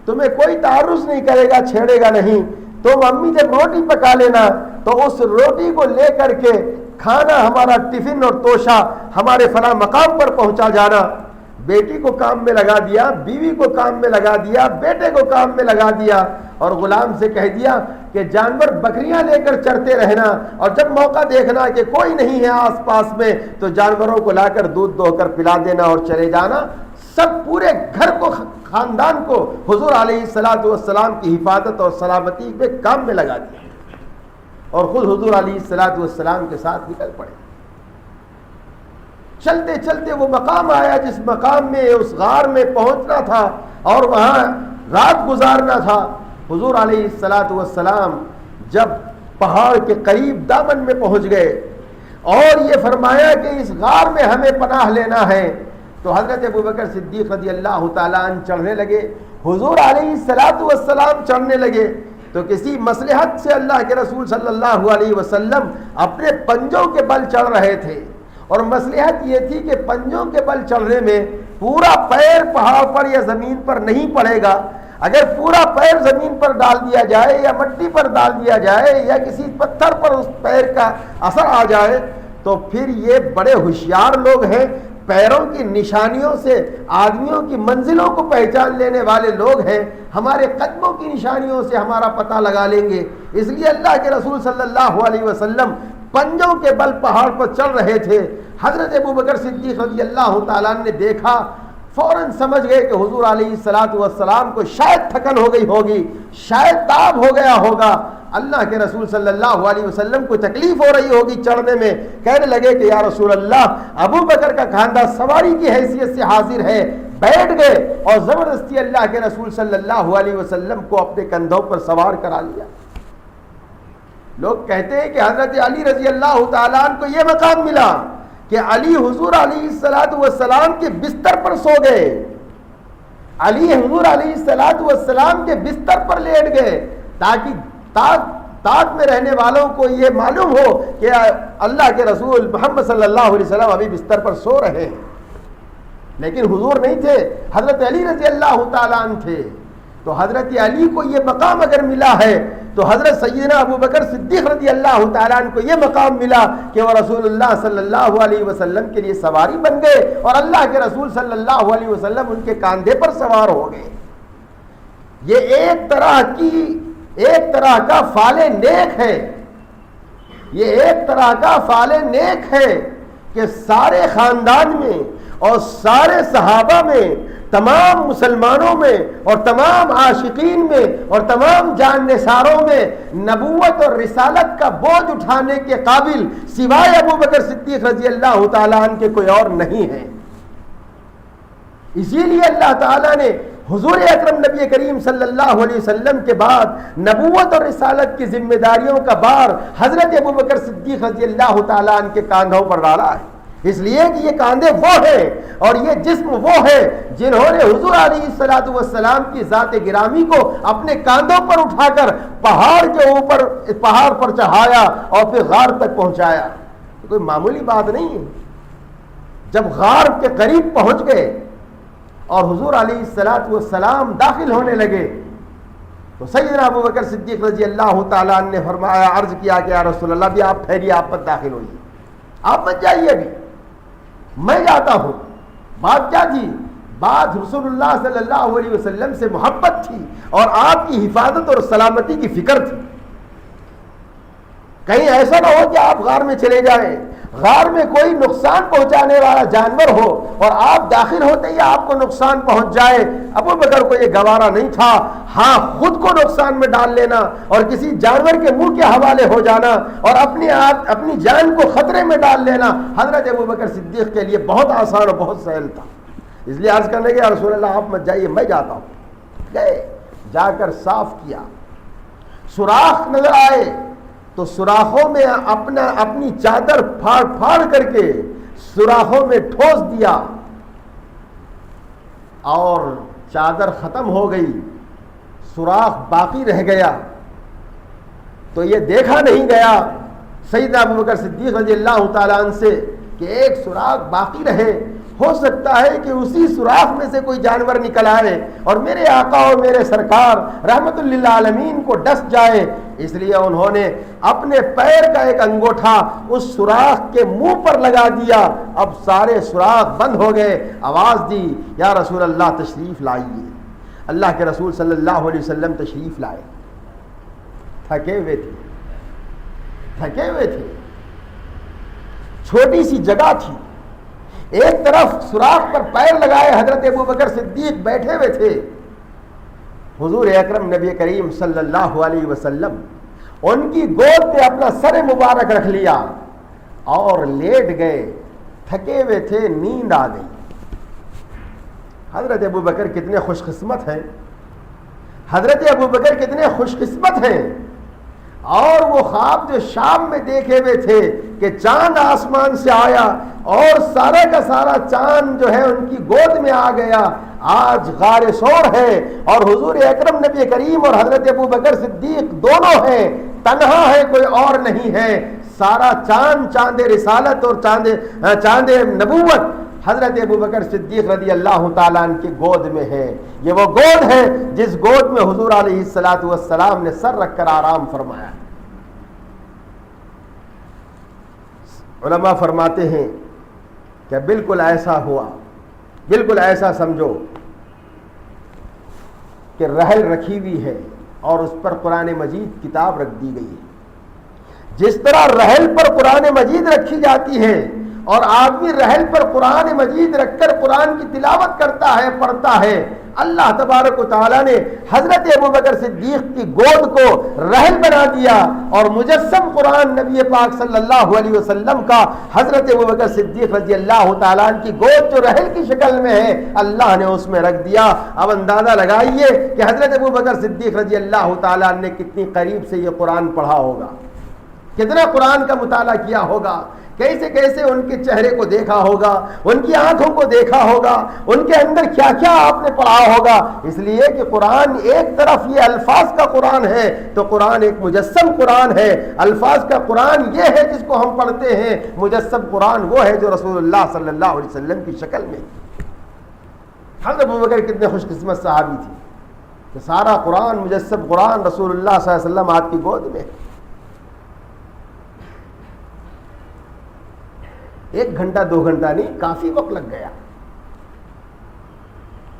تمہیں کوئی تعرض نہیں کرے گا، چھیڑے گا نہیں، تم امی جب روٹی پکا لینا تو اس روٹی کو لے کر کے کھانا ہمارا ٹفن اور توشہ ہمارے فلاں مقام پر پہنچا جانا۔ بیٹی کو کام میں لگا دیا، بیوی کو کام میں لگا دیا، بیٹے کو کام میں لگا دیا، اور غلام سے کہہ دیا کہ جانور بکریاں لے کر چرتے رہنا، اور جب موقع دیکھنا کہ کوئی نہیں ہے آس پاس میں تو جانوروں کو لا کر دودھ دو کر پلا دینا اور چلے جانا۔ سب پورے گھر کو، خاندان کو حضور علیہ السلام کی حفاظت اور سلامتی پہ کام میں لگا دیا، اور خود حضور علیہ السلام کے ساتھ نکل پڑے۔ چلتے چلتے وہ مقام آیا جس مقام میں اس غار میں پہنچنا تھا اور وہاں رات گزارنا تھا۔ حضور علیہ السلام جب پہاڑ کے قریب دامن میں پہنچ گئے اور یہ فرمایا کہ اس غار میں ہمیں پناہ لینا ہے، تو حضرت ابوبکر صدیق رضی اللہ تعالیٰ عنہ چڑھنے لگے، حضور علیہ السلام چڑھنے لگے، تو کسی مصلحت سے اللہ کے رسول صلی اللہ علیہ وسلم اپنے پنجوں کے بل چڑھ رہے تھے، اور مصلحت یہ تھی کہ پنجوں کے بل چڑھنے میں پورا پیر پہاڑ پر یا زمین پر نہیں پڑے گا، اگر پورا پیر زمین پر ڈال دیا جائے یا مٹی پر ڈال دیا جائے یا کسی پتھر پر اس پیر کا اثر آ جائے تو پھر یہ بڑے ہوشیار لوگ ہیں، پیروں کی نشانیوں سے آدمیوں کی منزلوں کو پہچان لینے والے لوگ ہیں، ہمارے قدموں کی نشانیوں سے ہمارا پتہ لگا لیں گے۔ اس لیے اللہ کے رسول صلی اللہ علیہ وسلم پنجوں کے بل پہاڑ پر چل رہے تھے۔ حضرت ابوبکر صدیق رضی اللہ تعالیٰ نے دیکھا، فوراً سمجھ گئے کہ حضور علیہ السلام کو شاید تھکن ہو گئی ہوگی، شاید تاب ہو گیا ہوگا، اللہ کے رسول صلی اللہ علیہ وسلم کو تکلیف ہو رہی ہوگی چڑھنے میں۔ کہنے لگے کہ یا رسول اللہ، ابو بکر کا کاندھا سواری کی حیثیت سے حاضر ہے۔ بیٹھ گئے اور زبردستی اللہ کے رسول صلی اللہ علیہ وسلم کو اپنے کندھوں پر سوار کرا لیا۔ لوگ کہتے ہیں کہ حضرت علی رضی اللہ تعالیٰ عنہ کو یہ مقام ملا کہ علی حضور علیہ السلام کے بستر پر سو گئے، علی حضور علیہ السلام کے بستر پر لیٹ گئے تاکہ تاج میں رہنے والوں کو یہ معلوم ہو کہ اللہ کے رسول محمد صلی اللہ علیہ وسلم ابھی بستر پر سو رہے ہیں، لیکن حضور نہیں تھے، حضرت علی رضی اللہ تعالیٰ عنہ تھے۔ تو حضرت علی کو یہ مقام اگر ملا ہے تو حضرت سیدنا ابو بکر صدیق رضی اللہ تعالیٰ عنہ کو یہ مقام ملا کہ وہ رسول اللہ صلی اللہ علیہ وسلم کے لیے سواری بن گئے اور اللہ کے رسول صلی اللہ علیہ وسلم ان کے کاندھے پر سوار ہو گئے۔ یہ ایک طرح کا فعل نیک ہے، یہ ایک طرح کا فعل نیک ہے کہ سارے خاندان میں اور سارے صحابہ میں، تمام مسلمانوں میں اور تمام عاشقین میں اور تمام جان نثاروں میں نبوت اور رسالت کا بوجھ اٹھانے کے قابل سوائے ابو بکر صدیق رضی اللہ تعالیٰ عنہ کے کوئی اور نہیں ہے۔ اسی لیے اللہ تعالیٰ نے حضور اکرم نبی کریم صلی اللہ علیہ وسلم کے بعد نبوت اور رسالت کی ذمہ داریوں کا بار حضرت ابو بکر صدیق رضی اللہ تعالیٰ عنہ کے کاندھوں پر ڈالا ہے، اس لیے کہ یہ کاندھے وہ ہیں اور یہ جسم وہ ہے جنہوں نے حضور علیہ السلام کی ذات گرامی کو اپنے کاندھوں پر اٹھا کر پہاڑ پر چڑھایا اور پھر غار تک پہنچایا۔ کوئی معمولی بات نہیں ہے۔ جب غار کے قریب پہنچ گئے اور حضور علیہ السلام داخل ہونے لگے تو سیدنا ابو بکر صدیق رضی اللہ تعالیٰ عنہ نے فرمایا، عرض کیا کہ یا رسول اللہ، بھی آپ ٹھہریے، آپ مت داخل ہوئیے، آپ مت جائیے، ابھی میں جاتا ہوں۔ بات کیا تھی؟ بات رسول اللہ صلی اللہ علیہ وسلم سے محبت تھی اور آپ کی حفاظت اور سلامتی کی فکر تھی۔ کہیں ایسا نہ ہو کہ آپ غار میں چلے جائیں، غار میں کوئی نقصان پہنچانے والا جانور ہو اور آپ داخل ہوتے ہی آپ کو نقصان پہنچ جائے۔ ابو بکر کو یہ گوارا نہیں تھا، ہاں خود کو نقصان میں ڈال لینا اور کسی جانور کے منہ کے حوالے ہو جانا اور اپنی جان کو خطرے میں ڈال لینا حضرت ابو بکر صدیق کے لیے بہت آسان اور بہت سہل تھا۔ اس لیے عرض کرنے کے رسول اللہ آپ مت جائیے، میں جاتا ہوں۔ گئے، جا کر صاف کیا، سوراخ نظر آئے تو سوراخوں میں اپنی چادر پھاڑ کر کے سوراخوں میں ٹھوس دیا اور چادر ختم ہو گئی، سوراخ باقی رہ گیا۔ تو یہ دیکھا نہیں گیا سیدنا ابو بکر صدیق رضی اللہ تعالیٰ عنہ سے کہ ایک سوراخ باقی رہے، ہو سکتا ہے کہ اسی سوراخ میں سے کوئی جانور نکل آئے اور میرے آقا اور میرے سرکار رحمت للعالمین کو ڈس جائے۔ اس لیے انہوں نے اپنے پیر کا ایک انگوٹھا اس سوراخ کے منہ پر لگا دیا، اب سارے سوراخ بند ہو گئے۔ آواز دی، یا رسول اللہ تشریف لائیے۔ اللہ کے رسول صلی اللہ علیہ وسلم تشریف لائے، تھکے ہوئے تھے، چھوٹی سی جگہ تھی، ایک طرف سوراخ پر پیر لگائے حضرت ابو بکر صدیق بیٹھے ہوئے تھے۔ حضور اکرم نبی کریم صلی اللہ علیہ وسلم ان کی گود پہ اپنا سر مبارک رکھ لیا اور لیٹ گئے، تھکے ہوئے تھے، نیند آ گئی۔ حضرت ابو بکر کتنے خوش قسمت ہیں، حضرت ابو بکر کتنے خوش قسمت ہیں۔ اور وہ خواب جو شام میں دیکھے ہوئے تھے کہ چاند آسمان سے آیا اور سارا کا سارا چاند جو ہے ان کی گود میں آ گیا، آج غار ثور ہے اور حضور اکرم نبی کریم اور حضرت ابو بکر صدیق دونوں ہیں، تنہا ہے، کوئی اور نہیں ہے۔ سارا چاند رسالت اور چاند نبوت حضرت ابو بکر صدیق رضی اللہ تعالیٰ عنہ کی گود میں ہے۔ یہ وہ گود ہے جس گود میں حضور علیہ السلام نے سر رکھ کر آرام فرمایا۔ علماء فرماتے ہیں کہ بالکل ایسا ہوا، بالکل ایسا سمجھو کہ رحل رکھی ہوئی ہے اور اس پر قرآن مجید کتاب رکھ دی گئی ہے۔ جس طرح رحل پر قرآن مجید رکھی جاتی ہے اور آدمی رحل پر قرآن مجید رکھ کر قرآن کی تلاوت کرتا ہے، پڑھتا ہے، اللہ تبارک و تعالیٰ نے حضرت ابوبکر صدیق کی گود کو رحل بنا دیا اور مجسم قرآن نبی پاک صلی اللہ علیہ وسلم کا حضرت ابوبکر صدیق رضی اللہ تعالیٰ عنہ کی گود جو رحل کی شکل میں ہے اللہ نے اس میں رکھ دیا۔ اب اندازہ لگائیے کہ حضرت ابوبکر صدیق رضی اللہ تعالیٰ عنہ نے کتنی قریب سے یہ قرآن پڑھا ہوگا، کتنا قرآن کا مطالعہ کیا ہوگا، کیسے کیسے ان کے چہرے کو دیکھا ہوگا، ان کی آنکھوں کو دیکھا ہوگا، ان کے اندر کیا کیا آپ نے پڑھا ہوگا۔ اس لیے کہ قرآن ایک طرف یہ الفاظ کا قرآن ہے تو قرآن ایک مجسم قرآن ہے۔ الفاظ کا قرآن یہ ہے جس کو ہم پڑھتے ہیں، مجسم قرآن وہ ہے جو رسول اللہ صلی اللہ علیہ وسلم کی شکل میں۔ حضرت ابوبکر کتنے خوش قسمت صحابی تھی کہ سارا قرآن مجسم قرآن رسول اللہ صلی اللہ علیہ وسلم آپ کی گود میں۔ 1 گھنٹہ 2 گھنٹہ نہیں، کافی وقت لگ گیا۔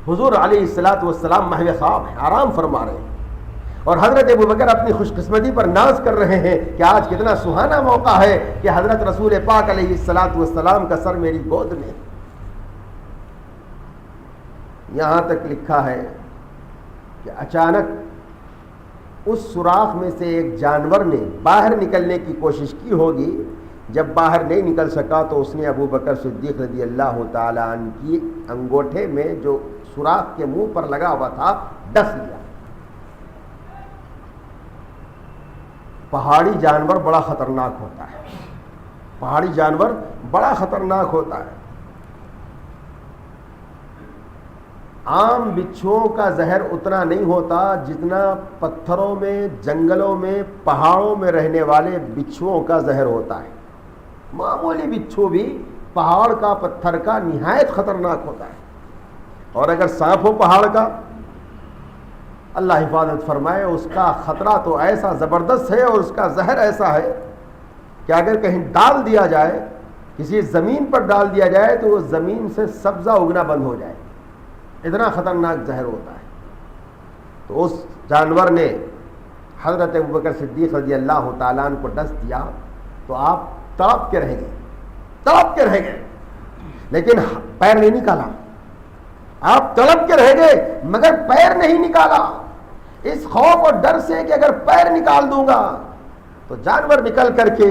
حضور علیہ الصلوۃ والسلام محو خواب ہیں، آرام فرما رہے ہیں اور حضرت ابوبکر اپنی خوش قسمتی پر ناز کر رہے ہیں کہ آج کتنا سہانا موقع ہے کہ حضرت رسول پاک علیہ الصلوۃ والسلام کا سر میری گود میں۔ یہاں تک لکھا ہے کہ اچانک اس سوراخ میں سے ایک جانور نے باہر نکلنے کی کوشش کی ہوگی، جب باہر نہیں نکل سکا تو اس نے ابوبکر صدیق رضی اللہ تعالیٰ عنہ کی انگوٹھے میں جو سوراخ کے منہ پر لگا ہوا تھا ڈس لیا۔ پہاڑی جانور بڑا خطرناک ہوتا ہے، پہاڑی جانور بڑا خطرناک ہوتا ہے۔ عام بچھوؤں کا زہر اتنا نہیں ہوتا جتنا پتھروں میں، جنگلوں میں، پہاڑوں میں رہنے والے بچھوؤں کا زہر ہوتا ہے۔ معمولی بچھو بھی پہاڑ کا، پتھر کا نہایت خطرناک ہوتا ہے، اور اگر سانپ ہو پہاڑ کا، اللہ حفاظت فرمائے، اس کا خطرہ تو ایسا زبردست ہے اور اس کا زہر ایسا ہے کہ اگر کہیں ڈال دیا جائے، کسی زمین پر ڈال دیا جائے تو وہ زمین سے سبزہ اگنا بند ہو جائے، اتنا خطرناک زہر ہوتا ہے۔ تو اس جانور نے حضرت ابوبکر صدیق رضی اللہ تعالیٰ عنہ کو ڈس دیا تو آپ تڑپ کے رہ گئے، تڑپ کے رہ گئے، لیکن پیر نہیں نکالا۔ آپ تڑپ کے رہ گئے مگر پیر نہیں نکالا، اس خوف اور ڈر سے کہ اگر پیر نکال دوں گا تو جانور نکل کر کے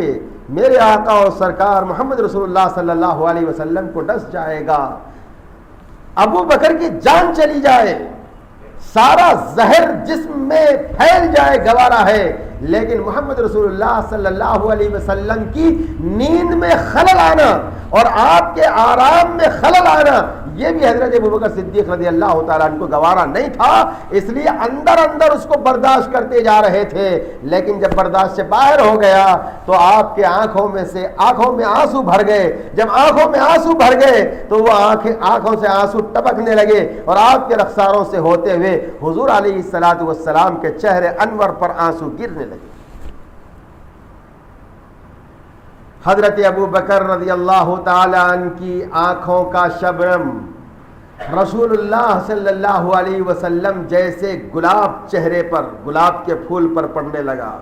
میرے آقا اور سرکار محمد رسول اللہ صلی اللہ علیہ وسلم کو ڈس جائے گا، ابو بکر کی جان چلی جائے، سارا زہر جسم میں پھیل جائے گوارا ہے، لیکن محمد رسول اللہ صلی اللہ علیہ وسلم کی نیند میں خلل آنا اور آپ کے آرام میں خلل آنا یہ بھی حضرت ابوبکر صدیق رضی اللہ تعالیٰ عنہ کو گوارا نہیں تھا، اس لیے اندر اندر اس کو برداشت کرتے جا رہے تھے، لیکن جب برداشت سے باہر ہو گیا تو آپ کے آنکھوں میں آنسو بھر گئے۔ جب آنکھوں میں آنسو بھر گئے تو وہ آنکھوں سے آنسو ٹپکنے لگے اور آپ کے رخساروں سے ہوتے ہوئے حضور علیہ الصلوۃ والسلام کے چہرے انور پر آنسو گرنے لگے۔ حضرت ابوبکر رضی اللہ تعالی عنہ کی آنکھوں کا شبنم رسول اللہ صلی اللہ علیہ وسلم جیسے گلاب چہرے پر، گلاب کے پھول پر پڑنے لگا۔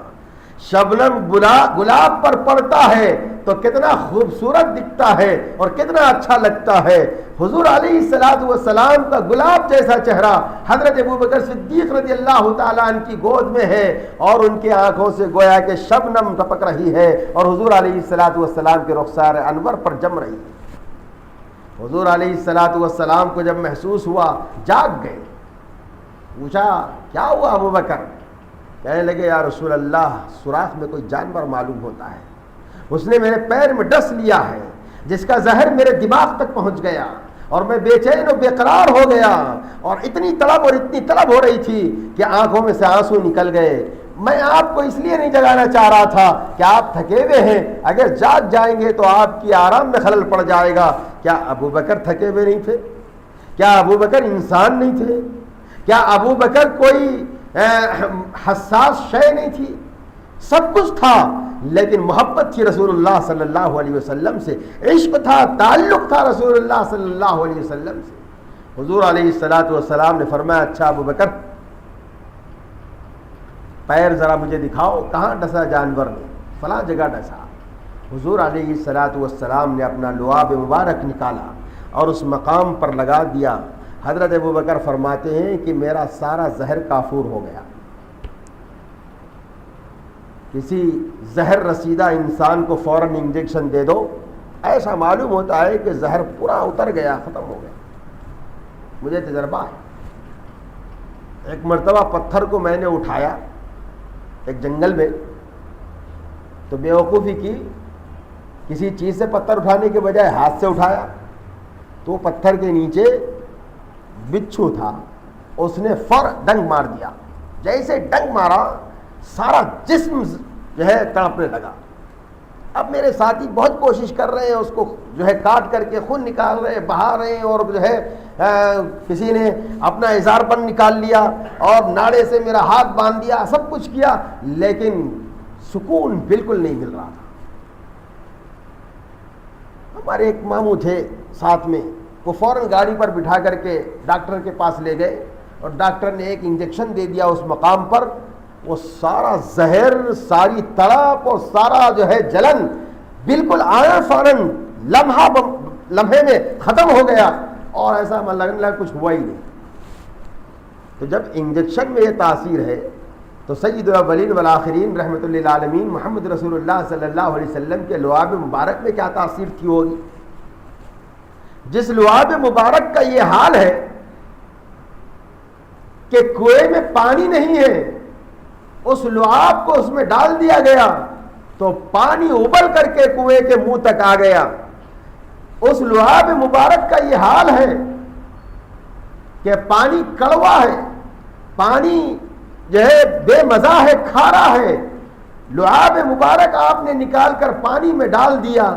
شبنم گلاب پر پڑتا ہے تو کتنا خوبصورت دکھتا ہے اور کتنا اچھا لگتا ہے۔ حضور علیہ الصلوۃ والسلام کا گلاب جیسا چہرہ حضرت ابوبکر صدیق رضی اللہ تعالیٰ عنہ کی گود میں ہے اور ان کی آنکھوں سے گویا کہ شبنم ٹپک رہی ہے اور حضور علیہ الصلوۃ والسلام کے رخسار انور پر جم رہی ہے۔ حضور علیہ الصلوۃ والسلام کو جب محسوس ہوا جاگ گئے، پوچھا کیا ہوا ابوبکر؟ کہنے لگے یا رسول اللہ سوراخ میں کوئی جانور معلوم ہوتا ہے، اس نے میرے پیر میں ڈس لیا ہے جس کا زہر میرے دماغ تک پہنچ گیا اور میں بے چین و بے قرار ہو گیا اور اتنی طلب ہو رہی تھی کہ آنکھوں میں سے آنسو نکل گئے۔ میں آپ کو اس لیے نہیں جگانا چاہ رہا تھا کہ آپ تھکے ہوئے ہیں، اگر جاگ جائیں گے تو آپ کی آرام میں خلل پڑ جائے گا۔ کیا ابوبکر تھکے ہوئے نہیں تھے؟ کیا ابوبکر انسان نہیں تھے؟ کیا ابوبکر کوئی حساس شے نہیں تھی؟ سب کچھ تھا، لیکن محبت تھی رسول اللہ صلی اللہ علیہ وسلم سے، عشق تھا، تعلق تھا رسول اللہ صلی اللہ علیہ وسلم سے۔ حضور علیہ السلام نے فرمایا اچھا ابو بکر پیر ذرا مجھے دکھاؤ، کہاں ڈسا جانور نے؟ فلاں جگہ ڈسا۔ حضور علیہ السلام نے اپنا لعاب مبارک نکالا اور اس مقام پر لگا دیا۔ حضرت ابو بکر فرماتے ہیں کہ میرا سارا زہر کافور ہو گیا۔ کسی زہر رسیدہ انسان کو فوراً انجیکشن دے دو، ایسا معلوم ہوتا ہے کہ زہر پورا اتر گیا، ختم ہو گیا۔ مجھے تجربہ ہے، ایک مرتبہ پتھر کو میں نے اٹھایا ایک جنگل میں، تو بیوقوفی کی، کسی چیز سے پتھر اٹھانے کے بجائے ہاتھ سے اٹھایا، تو پتھر کے نیچے بچھو تھا، اس نے ڈنگ مار دیا۔ جیسے ڈنگ مارا سارا جسم جو ہے تڑپنے لگا۔ اب میرے ساتھی بہت کوشش کر رہے ہیں، اس کو جو ہے کاٹ کر کے خون نکال رہے ہیں، بہا رہے ہیں، اور جو ہے کسی نے اپنا اظہار بند نکال لیا اور ناڑے سے میرا ہاتھ باندھ دیا، سب کچھ کیا، لیکن سکون بالکل نہیں مل رہا تھا۔ ہمارے ایک ماموں تھے ساتھ میں، وہ فوراً گاڑی پر بٹھا کر کے ڈاکٹر کے پاس لے گئے اور ڈاکٹر نے ایک انجیکشن دے دیا اس مقام پر۔ وہ سارا زہر، ساری تڑپ اور سارا جو ہے جلن بالکل آیا فوراً لمحے میں ختم ہو گیا، اور ایسا لگنے لگا کچھ ہوا ہی نہیں۔ تو جب انجیکشن میں یہ تاثیر ہے تو سید الاولین والآخرین رحمۃ اللہ العالمین محمد رسول اللہ صلی اللہ علیہ وسلم کے لعاب مبارک میں کیا تاثیر تھی ہوگی؟ جس لعاب مبارک کا یہ حال ہے کہ کنویں میں پانی نہیں ہے، اس لعاب کو اس میں ڈال دیا گیا تو پانی ابل کر کے کنویں کے منہ تک آ گیا۔ اس لعاب مبارک کا یہ حال ہے کہ پانی کڑوا ہے، پانی جو ہے بے مزہ ہے، کھارا ہے۔ لعاب مبارک آپ نے نکال کر پانی میں ڈال دیا،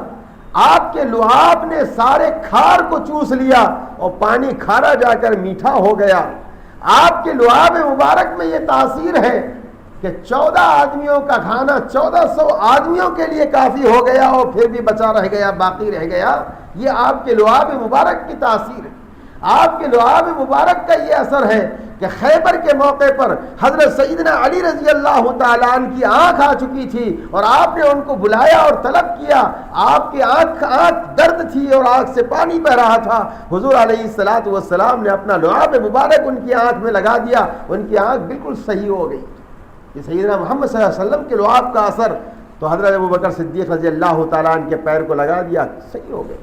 آپ کے لعاب نے سارے کھار کو چوس لیا اور پانی کھارا جا کر میٹھا ہو گیا۔ آپ کے لعاب مبارک میں یہ تاثیر ہے کہ 14 آدمیوں کا کھانا 1400 آدمیوں کے لیے کافی ہو گیا، اور پھر بھی بچا رہ گیا، باقی رہ گیا۔ یہ آپ کے لعاب مبارک کی تاثیر ہے۔ آپ کے لعاب مبارک کا یہ اثر ہے کہ خیبر کے موقع پر حضرت سیدنا علی رضی اللہ تعالیٰ عنہ کی آنکھ آ چکی تھی، اور آپ نے ان کو بلایا اور طلب کیا۔ آپ کی آنکھ درد تھی اور آنکھ سے پانی بہ رہا تھا۔ حضور علیہ السلام نے اپنا لعاب مبارک ان کی آنکھ میں لگا دیا، ان کی آنکھ بالکل صحیح ہو گئی۔ یہ سیدنا محمد صلی اللہ علیہ وسلم کے لعاب کا اثر، تو حضرت ابوبکر صدیق رضی اللہ تعالیٰ عنہ کے پیر کو لگا دیا، صحیح ہو گئے۔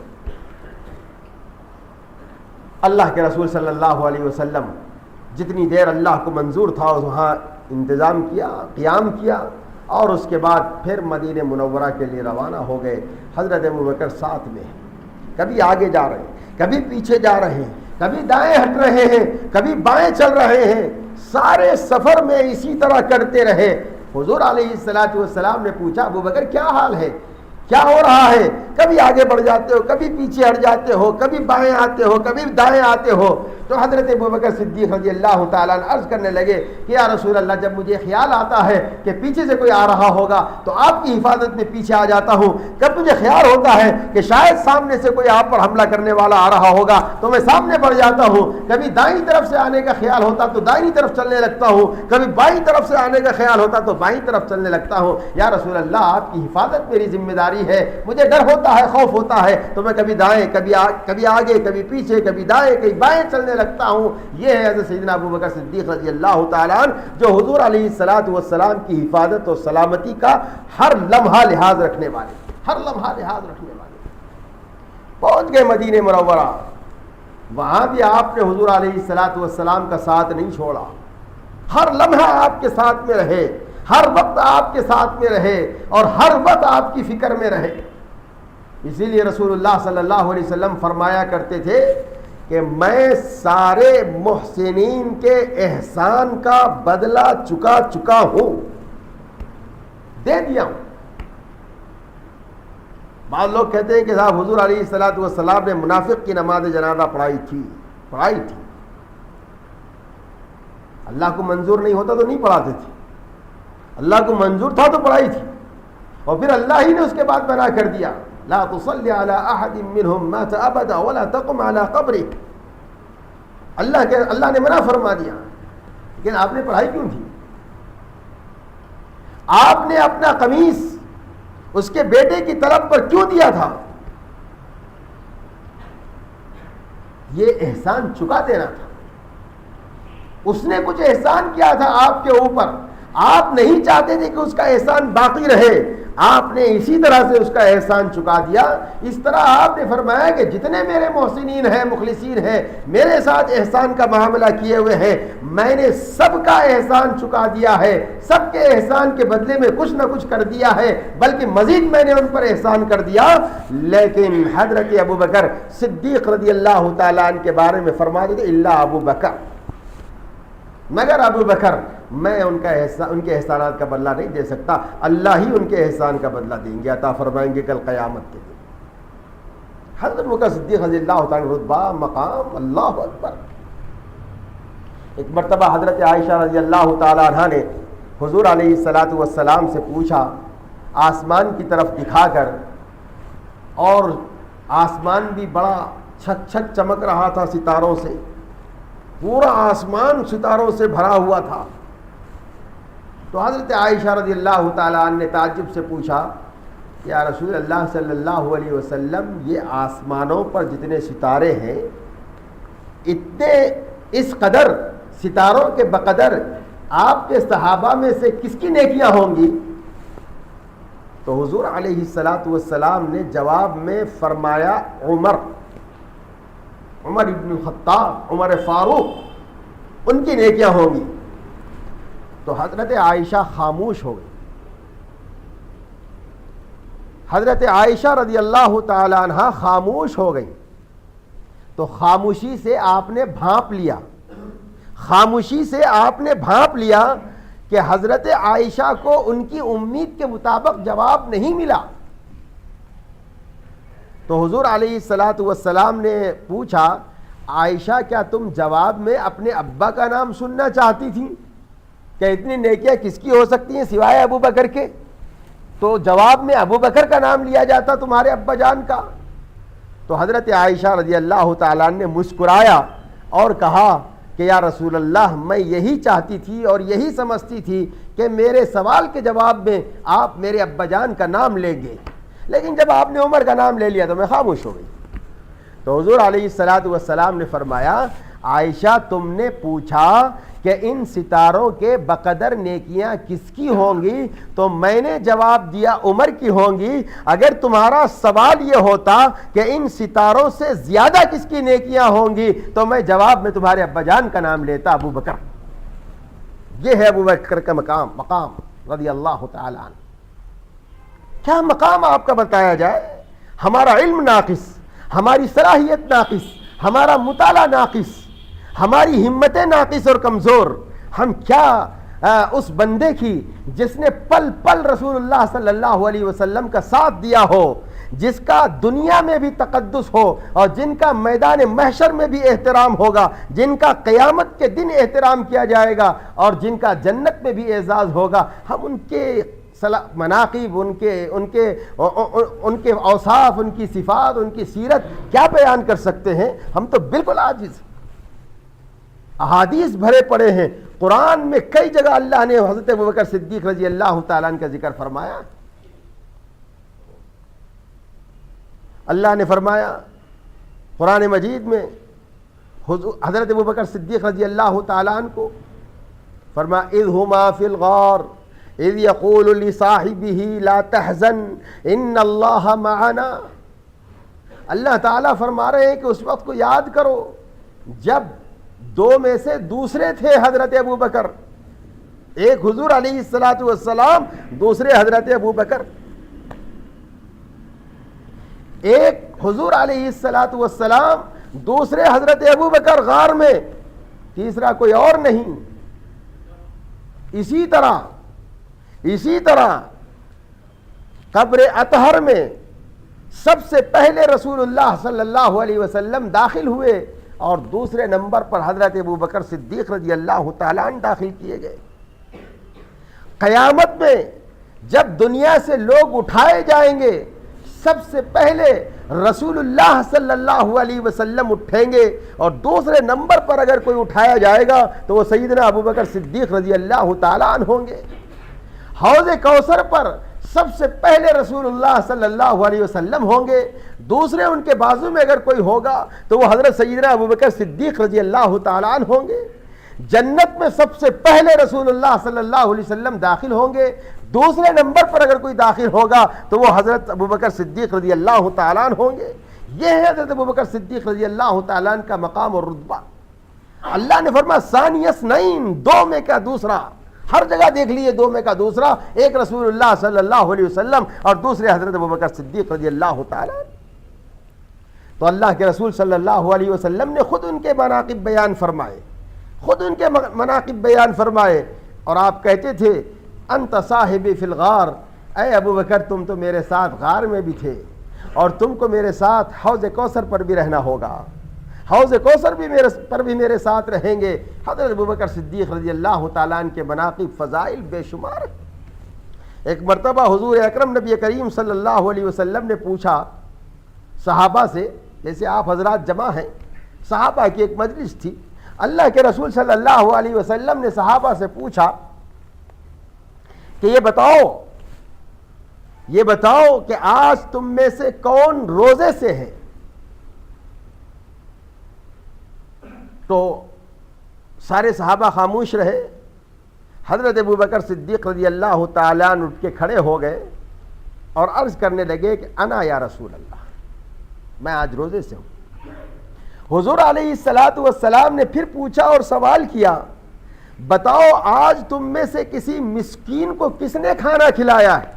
اللہ کے رسول صلی اللہ علیہ وسلم جتنی دیر اللہ کو منظور تھا وہاں انتظام کیا، قیام کیا، اور اس کے بعد پھر مدینہ منورہ کے لیے روانہ ہو گئے۔ حضرت ابوبکر ساتھ میں ہیں، کبھی آگے جا رہے ہیں، کبھی پیچھے جا رہے ہیں، کبھی دائیں ہٹ رہے ہیں، کبھی بائیں چل رہے ہیں، سارے سفر میں اسی طرح کرتے رہے۔ حضور علیہ السلام نے پوچھا ابوبکر کیا حال ہے، کیا ہو رہا ہے؟ کبھی آگے بڑھ جاتے ہو، کبھی پیچھے ہٹ جاتے ہو، کبھی بائیں آتے ہو، کبھی دائیں آتے ہو۔ تو حضرت ابوبکر صدیق رضی اللہ تعالیٰ عنہ عرض کرنے لگے کہ یا رسول اللہ، جب مجھے خیال آتا ہے کہ پیچھے سے کوئی آ رہا ہوگا تو آپ کی حفاظت میں پیچھے آ جاتا ہوں، جب مجھے خیال ہوتا ہے کہ شاید سامنے سے کوئی آپ پر حملہ کرنے والا آ رہا ہوگا تو میں سامنے بڑھ جاتا ہوں، کبھی دائیں طرف سے آنے کا خیال ہوتا تو دائیں طرف چلنے لگتا ہوں، کبھی بائیں طرف سے آنے کا خیال ہوتا تو بائیں طرف چلنے لگتا ہوں۔ یا رسول اللہ، آپ کی حفاظت میری ذمہ داری ہے، مجھے ڈر ہوتا ہے، خوف ہوتا ہے، تو میں کبھی دائیں، کبھی آگے، کبھی پیچھے، کبھی دائیں، کبھی بائیں چلنے لگتا ہوں۔ یہ ہے حضرت سیدنا ابوبکر صدیق رضی اللہ تعالیٰ عنہ، جو حضور علیہ السلام کی حفاظت اور سلامتی کا ہر لمحہ لحاظ رکھنے والے، ہر لمحہ لحاظ رکھنے والے۔ پہنچ گئے مدینہ منورہ، وہاں بھی آپ نے حضور علیہ السلام کا ساتھ نہیں چھوڑا، ہر لمحہ آپ کے ساتھ میں رہے، ہر وقت آپ کے ساتھ میں رہے، اور ہر وقت آپ کی فکر میں رہے۔ اسی لیے رسول اللہ صلی اللہ علیہ وسلم فرمایا کرتے تھے کہ میں سارے محسنین کے احسان کا بدلہ چکا ہوں، دے دیا ہوں۔ بعض لوگ کہتے ہیں کہ صاحب حضور علیہ السلام نے منافق کی نماز جنازہ پڑھائی تھی، اللہ کو منظور نہیں ہوتا تو نہیں پڑھاتے تھے، اللہ کو منظور تھا تو پڑھائی تھی، اور پھر اللہ ہی نے اس کے بعد منع کر دیا لا تصلی علی احد منهم مات ابدا ولا تقم علی قبره، اللہ نے منع فرما دیا. لیکن آپ نے پڑھائی کیوں تھی؟ آپ نے اپنا قمیص اس کے بیٹے کی طلب پر کیوں دیا تھا؟ یہ احسان چکا دینا تھا. اس نے کچھ احسان کیا تھا آپ کے اوپر، آپ نہیں چاہتے تھے کہ اس کا احسان باقی رہے، آپ نے اسی طرح سے اس کا احسان چکا دیا. اس طرح آپ نے فرمایا کہ جتنے میرے محسنین ہیں، مخلصین ہیں، میرے ساتھ احسان کا معاملہ کیے ہوئے ہیں، میں نے سب کا احسان چکا دیا ہے، سب کے احسان کے بدلے میں کچھ نہ کچھ کر دیا ہے، بلکہ مزید میں نے ان پر احسان کر دیا. لیکن حضرت ابو بکر صدیق رضی اللہ تعالیٰ عنہ کے بارے میں فرماتے تھے الا ابو بکر، مگر ابو بکر میں ان کے احسانات کا بدلہ نہیں دے سکتا، اللہ ہی ان کے احسان کا بدلہ دیں گے، عطا فرمائیں گے کل قیامت کے دن. حضرت ابو بکر صدیق رضی اللہ تعالیٰ رتبہ مقام، اللہ اکبر. ایک مرتبہ حضرت عائشہ رضی اللہ تعالیٰ عنہ نے حضور علیہ الصلاۃ والسلام سے پوچھا آسمان کی طرف دکھا کر، اور آسمان بھی بڑا چھک چھک چمک رہا تھا ستاروں سے، پورا آسمان ستاروں سے بھرا ہوا تھا. تو حضرت عائشہ رضی اللہ تعالیٰ عنہ نے تعجب سے پوچھا یا رسول اللہ صلی اللہ علیہ وسلم، یہ آسمانوں پر جتنے ستارے ہیں، اتنے اس قدر ستاروں کے بقدر آپ کے صحابہ میں سے کس کی نیکیاں ہوں گی؟ تو حضور علیہ الصلاۃ والسلام نے جواب میں فرمایا عمر ابن الخطاب، عمر فاروق، ان کی نیکیاں ہوں گی. تو حضرت عائشہ خاموش ہو گئی. حضرت عائشہ رضی اللہ تعالی عنہا خاموش ہو گئی. تو خاموشی سے آپ نے بھانپ لیا، خاموشی سے آپ نے بھانپ لیا کہ حضرت عائشہ کو ان کی امید کے مطابق جواب نہیں ملا. تو حضور علیہ الصلاۃ والسلام نے پوچھا عائشہ کیا تم جواب میں اپنے ابا کا نام سننا چاہتی تھی؟ کہ اتنی نیکیاں کس کی ہو سکتی ہیں سوائے ابو بکر کے؟ تو جواب میں ابو بکر کا نام لیا جاتا تمہارے ابا جان کا. تو حضرت عائشہ رضی اللہ تعالیٰ نے مسکرایا اور کہا کہ یا رسول اللہ، میں یہی چاہتی تھی اور یہی سمجھتی تھی کہ میرے سوال کے جواب میں آپ میرے ابا جان کا نام لیں گے، لیکن جب آپ نے عمر کا نام لے لیا تو میں خاموش ہو گئی. تو حضور علیہ الصلاۃ والسلام نے فرمایا عائشہ تم نے پوچھا کہ ان ستاروں کے بقدر نیکیاں کس کی ہوں گی، تو میں نے جواب دیا عمر کی ہوں گی. اگر تمہارا سوال یہ ہوتا کہ ان ستاروں سے زیادہ کس کی نیکیاں ہوں گی، تو میں جواب میں تمہارے ابا جان کا نام لیتا، ابو بکر. یہ ہے ابو بکر کا مقام رضی اللہ تعالی عنہ. کیا مقام آپ کا بتایا جائے؟ ہمارا علم ناقص، ہماری صلاحیت ناقص، ہمارا مطالعہ ناقص، ہماری ہمتیں ناقص اور کمزور. ہم کیا اس بندے کی جس نے پل پل رسول اللہ صلی اللہ علیہ وسلم کا ساتھ دیا ہو، جس کا دنیا میں بھی تقدس ہو اور جن کا میدان محشر میں بھی احترام ہوگا، جن کا قیامت کے دن احترام کیا جائے گا اور جن کا جنت میں بھی اعزاز ہوگا، ہم ان کے مناقب، ان کے اوصاف، ان کی صفات، ان کی سیرت کیا بیان کر سکتے ہیں؟ ہم تو بالکل عاجز. احادیث بھرے پڑے ہیں، قرآن میں کئی جگہ اللہ نے حضرت ابوبکر صدیق رضی اللہ تعالیٰ عنہ کا ذکر فرمایا. اللہ نے فرمایا قرآن مجید میں حضرت ابوبکر صدیق رضی اللہ تعالیٰ عنہ کو فرمایا اذ ہما فی الغار اذ یقول لصاحبہ لا تحزن ان اللہ معنا. اللہ تعالیٰ فرما رہے ہیں کہ اس وقت کو یاد کرو جب دو میں سے دوسرے تھے حضرت ابو بکر، ایک حضور علیہ الصلاۃ والسلام، دوسرے حضرت ابو بکر. ایک حضور علیہ الصلاۃ والسلام، دوسرے حضرت ابو بکر غار میں، تیسرا کوئی اور نہیں. اسی طرح قبر اطہر میں سب سے پہلے رسول اللہ صلی اللہ علیہ وسلم داخل ہوئے اور دوسرے نمبر پر حضرت ابو بکر صدیق رضی اللہ تعالیٰ عنہ داخل کیے گئے. قیامت میں جب دنیا سے لوگ اٹھائے جائیں گے سب سے پہلے رسول اللہ صلی اللہ علیہ وسلم اٹھیں گے، اور دوسرے نمبر پر اگر کوئی اٹھایا جائے گا تو وہ سیدنا ابوبکر صدیق رضی اللہ تعالیٰ عنہ ہوں گے۔ حوض کوثر پر سب سے پہلے رسول اللہ صلی اللہ علیہ وسلم ہوں گے، دوسرے ان کے بازو میں اگر کوئی ہوگا تو وہ حضرت سیدنا ابوبکر صدیق رضی اللہ تعالیٰ عنہ ہوں گے۔ جنت میں سب سے پہلے رسول اللہ صلی اللہ علیہ وسلم داخل ہوں گے، دوسرے نمبر پر اگر کوئی داخل ہوگا تو وہ حضرت ابوبکر صدیق رضی اللہ تعالیٰ عنہ ہوں گے۔ یہ ہے حضرت ابوبکر صدیق رضی اللہ تعالیٰ عنہ کا مقام اور رتبہ۔ اللہ نے فرمایا ثانی اثنین، دو میں کا دوسرا، ہر جگہ دیکھ لیے دو میں کا دوسرا، ایک رسول اللہ صلی اللہ علیہ وسلم اور دوسرے حضرت ابوبکر صدیق رضی اللہ تعالیٰ عنہ۔ تو اللہ کے رسول صلی اللہ علیہ وسلم نے خود ان کے مناقب بیان فرمائے، خود ان کے مناقب بیان فرمائے، اور آپ کہتے تھے انت صاحبی فی الغار، اے ابوبکر تم تو میرے ساتھ غار میں بھی تھے، اور تم کو میرے ساتھ حوض کوثر پر بھی رہنا ہوگا، حوض کوثر بھی میرے ساتھ رہیں گے۔ حضرت ابوبکر صدیق رضی اللہ تعالیٰ عنہ کے مناقب فضائل بے شمار۔ ایک مرتبہ حضور اکرم نبی کریم صلی اللہ علیہ وسلم نے پوچھا صحابہ سے، جیسے آپ حضرات جمع ہیں، صحابہ کی ایک مجلس تھی، اللہ کے رسول صلی اللہ علیہ وسلم نے صحابہ سے پوچھا کہ یہ بتاؤ کہ آج تم میں سے کون روزے سے ہے؟ تو سارے صحابہ خاموش رہے۔ حضرت ابوبکر صدیق رضی اللہ تعالیٰ عنہ اٹھ کے کھڑے ہو گئے اور عرض کرنے لگے کہ انا یا رسول اللہ، میں آج روزے سے ہوں۔ حضور علیہ الصلاۃ والسلام نے پھر پوچھا اور سوال کیا، بتاؤ آج تم میں سے کسی مسکین کو کس نے کھانا کھلایا ہے؟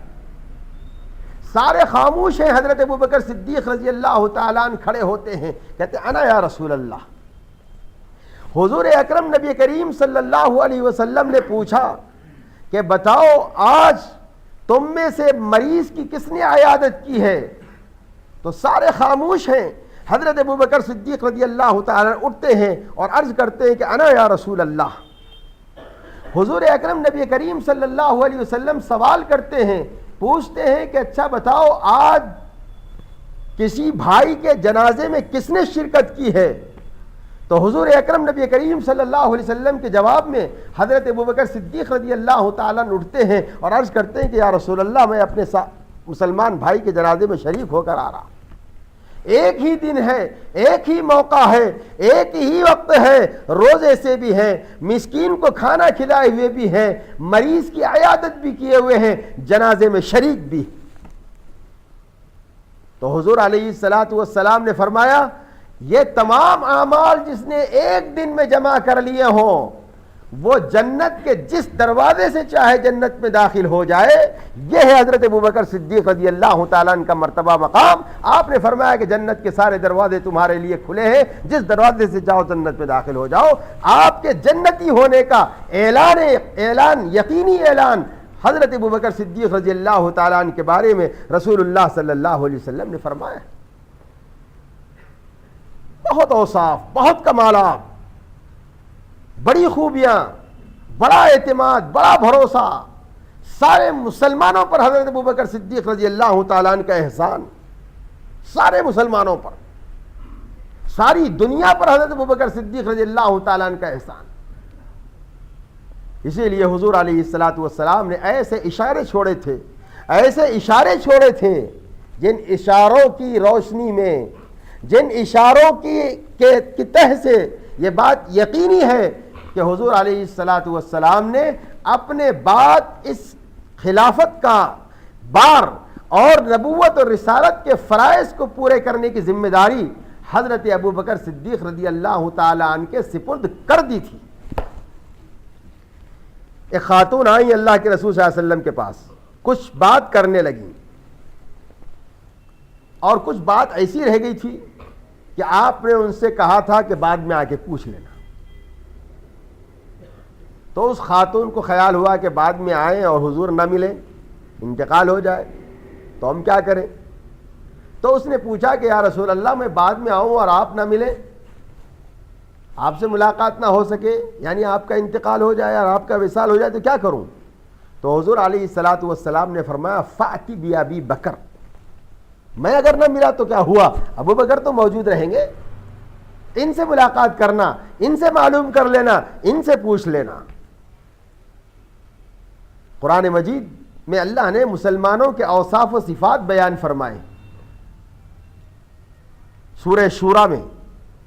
سارے خاموش ہیں۔ حضرت ابوبکر صدیق رضی اللہ تعالیٰ عنہ کھڑے ہوتے ہیں، کہتے انا یا رسول اللہ۔ حضور اکرم نبی کریم صلی اللہ علیہ وسلم نے پوچھا کہ بتاؤ آج تم میں سے مریض کی کس نے عیادت کی ہے؟ تو سارے خاموش ہیں۔ حضرت ابوبکر صدیق رضی اللہ تعالیٰ اٹھتے ہیں اور عرض کرتے ہیں کہ انا یا رسول اللہ۔ حضور اکرم نبی کریم صلی اللہ علیہ وسلم سوال کرتے ہیں، پوچھتے ہیں کہ اچھا بتاؤ آج کسی بھائی کے جنازے میں کس نے شرکت کی ہے؟ تو حضور اکرم نبی کریم صلی اللہ علیہ وسلم کے جواب میں حضرت ابوبکر صدیق رضی اللہ تعالیٰ اٹھتے ہیں اور عرض کرتے ہیں کہ یا رسول اللہ میں اپنے مسلمان بھائی کے جنازے میں شریک ہو کر آ رہا۔ ایک ہی دن ہے، ایک ہی موقع ہے، ایک ہی وقت ہے، روزے سے بھی ہیں، مسکین کو کھانا کھلائے ہوئے بھی ہیں، مریض کی عیادت بھی کیے ہوئے ہیں، جنازے میں شریک بھی۔ تو حضور علیہ الصلاۃ والسلام نے فرمایا یہ تمام اعمال جس نے ایک دن میں جمع کر لیے ہوں وہ جنت کے جس دروازے سے چاہے جنت میں داخل ہو جائے۔ یہ ہے حضرت ابوبکر صدیق رضی اللہ تعالیٰ عنہ کا مرتبہ مقام۔ آپ نے فرمایا کہ جنت کے سارے دروازے تمہارے لیے کھلے ہیں، جس دروازے سے جاؤ جنت میں داخل ہو جاؤ۔ آپ کے جنتی ہونے کا اعلان یقینی اعلان حضرت ابوبکر صدیق رضی اللہ تعالیٰ عنہ کے بارے میں رسول اللہ صلی اللہ علیہ وسلم نے فرمایا۔ بہت اوصاف، بہت کمالات، بڑی خوبیاں، بڑا اعتماد، بڑا بھروسہ، سارے مسلمانوں پر حضرت ابوبکر صدیق رضی اللہ تعالیٰ عنہ کا احسان، سارے مسلمانوں پر، ساری دنیا پر حضرت ابوبکر صدیق رضی اللہ تعالیٰ عنہ کا احسان۔ اسی لیے حضور علیہ الصلاۃ والسلام نے ایسے اشارے چھوڑے تھے جن اشاروں کی روشنی میں، جن اشاروں کی تہ سے یہ بات یقینی ہے کہ حضور علیہ الصلاۃ والسلام نے اپنے بعد اس خلافت کا بار اور نبوت اور رسالت کے فرائض کو پورے کرنے کی ذمہ داری حضرت ابوبکر صدیق رضی اللہ تعالی عنہ کے سپرد کر دی تھی۔ ایک خاتون آئی اللہ کے رسول صلی اللہ علیہ وسلم کے پاس، کچھ بات کرنے لگی اور کچھ بات ایسی رہ گئی تھی کہ آپ نے ان سے کہا تھا کہ بعد میں آ کے پوچھ لینا۔ تو اس خاتون کو خیال ہوا کہ بعد میں آئیں اور حضور نہ ملیں، انتقال ہو جائے تو ہم کیا کریں۔ تو اس نے پوچھا کہ یا رسول اللہ میں بعد میں آؤں اور آپ نہ ملیں، آپ سے ملاقات نہ ہو سکے، یعنی آپ کا انتقال ہو جائے اور آپ کا وصال ہو جائے تو کیا کروں۔ تو تو حضور علیہ الصلوۃ والسلام نے فرمایا فأتی بأبی بکر، میں اگر نہ ملا تو کیا ہوا، ابو بکر تو موجود رہیں گے، ان سے ملاقات کرنا، ان سے معلوم کر لینا، ان سے پوچھ لینا۔ قرآن مجید میں اللہ نے مسلمانوں کے اوصاف و صفات بیان فرمائے۔ سورہ شورى میں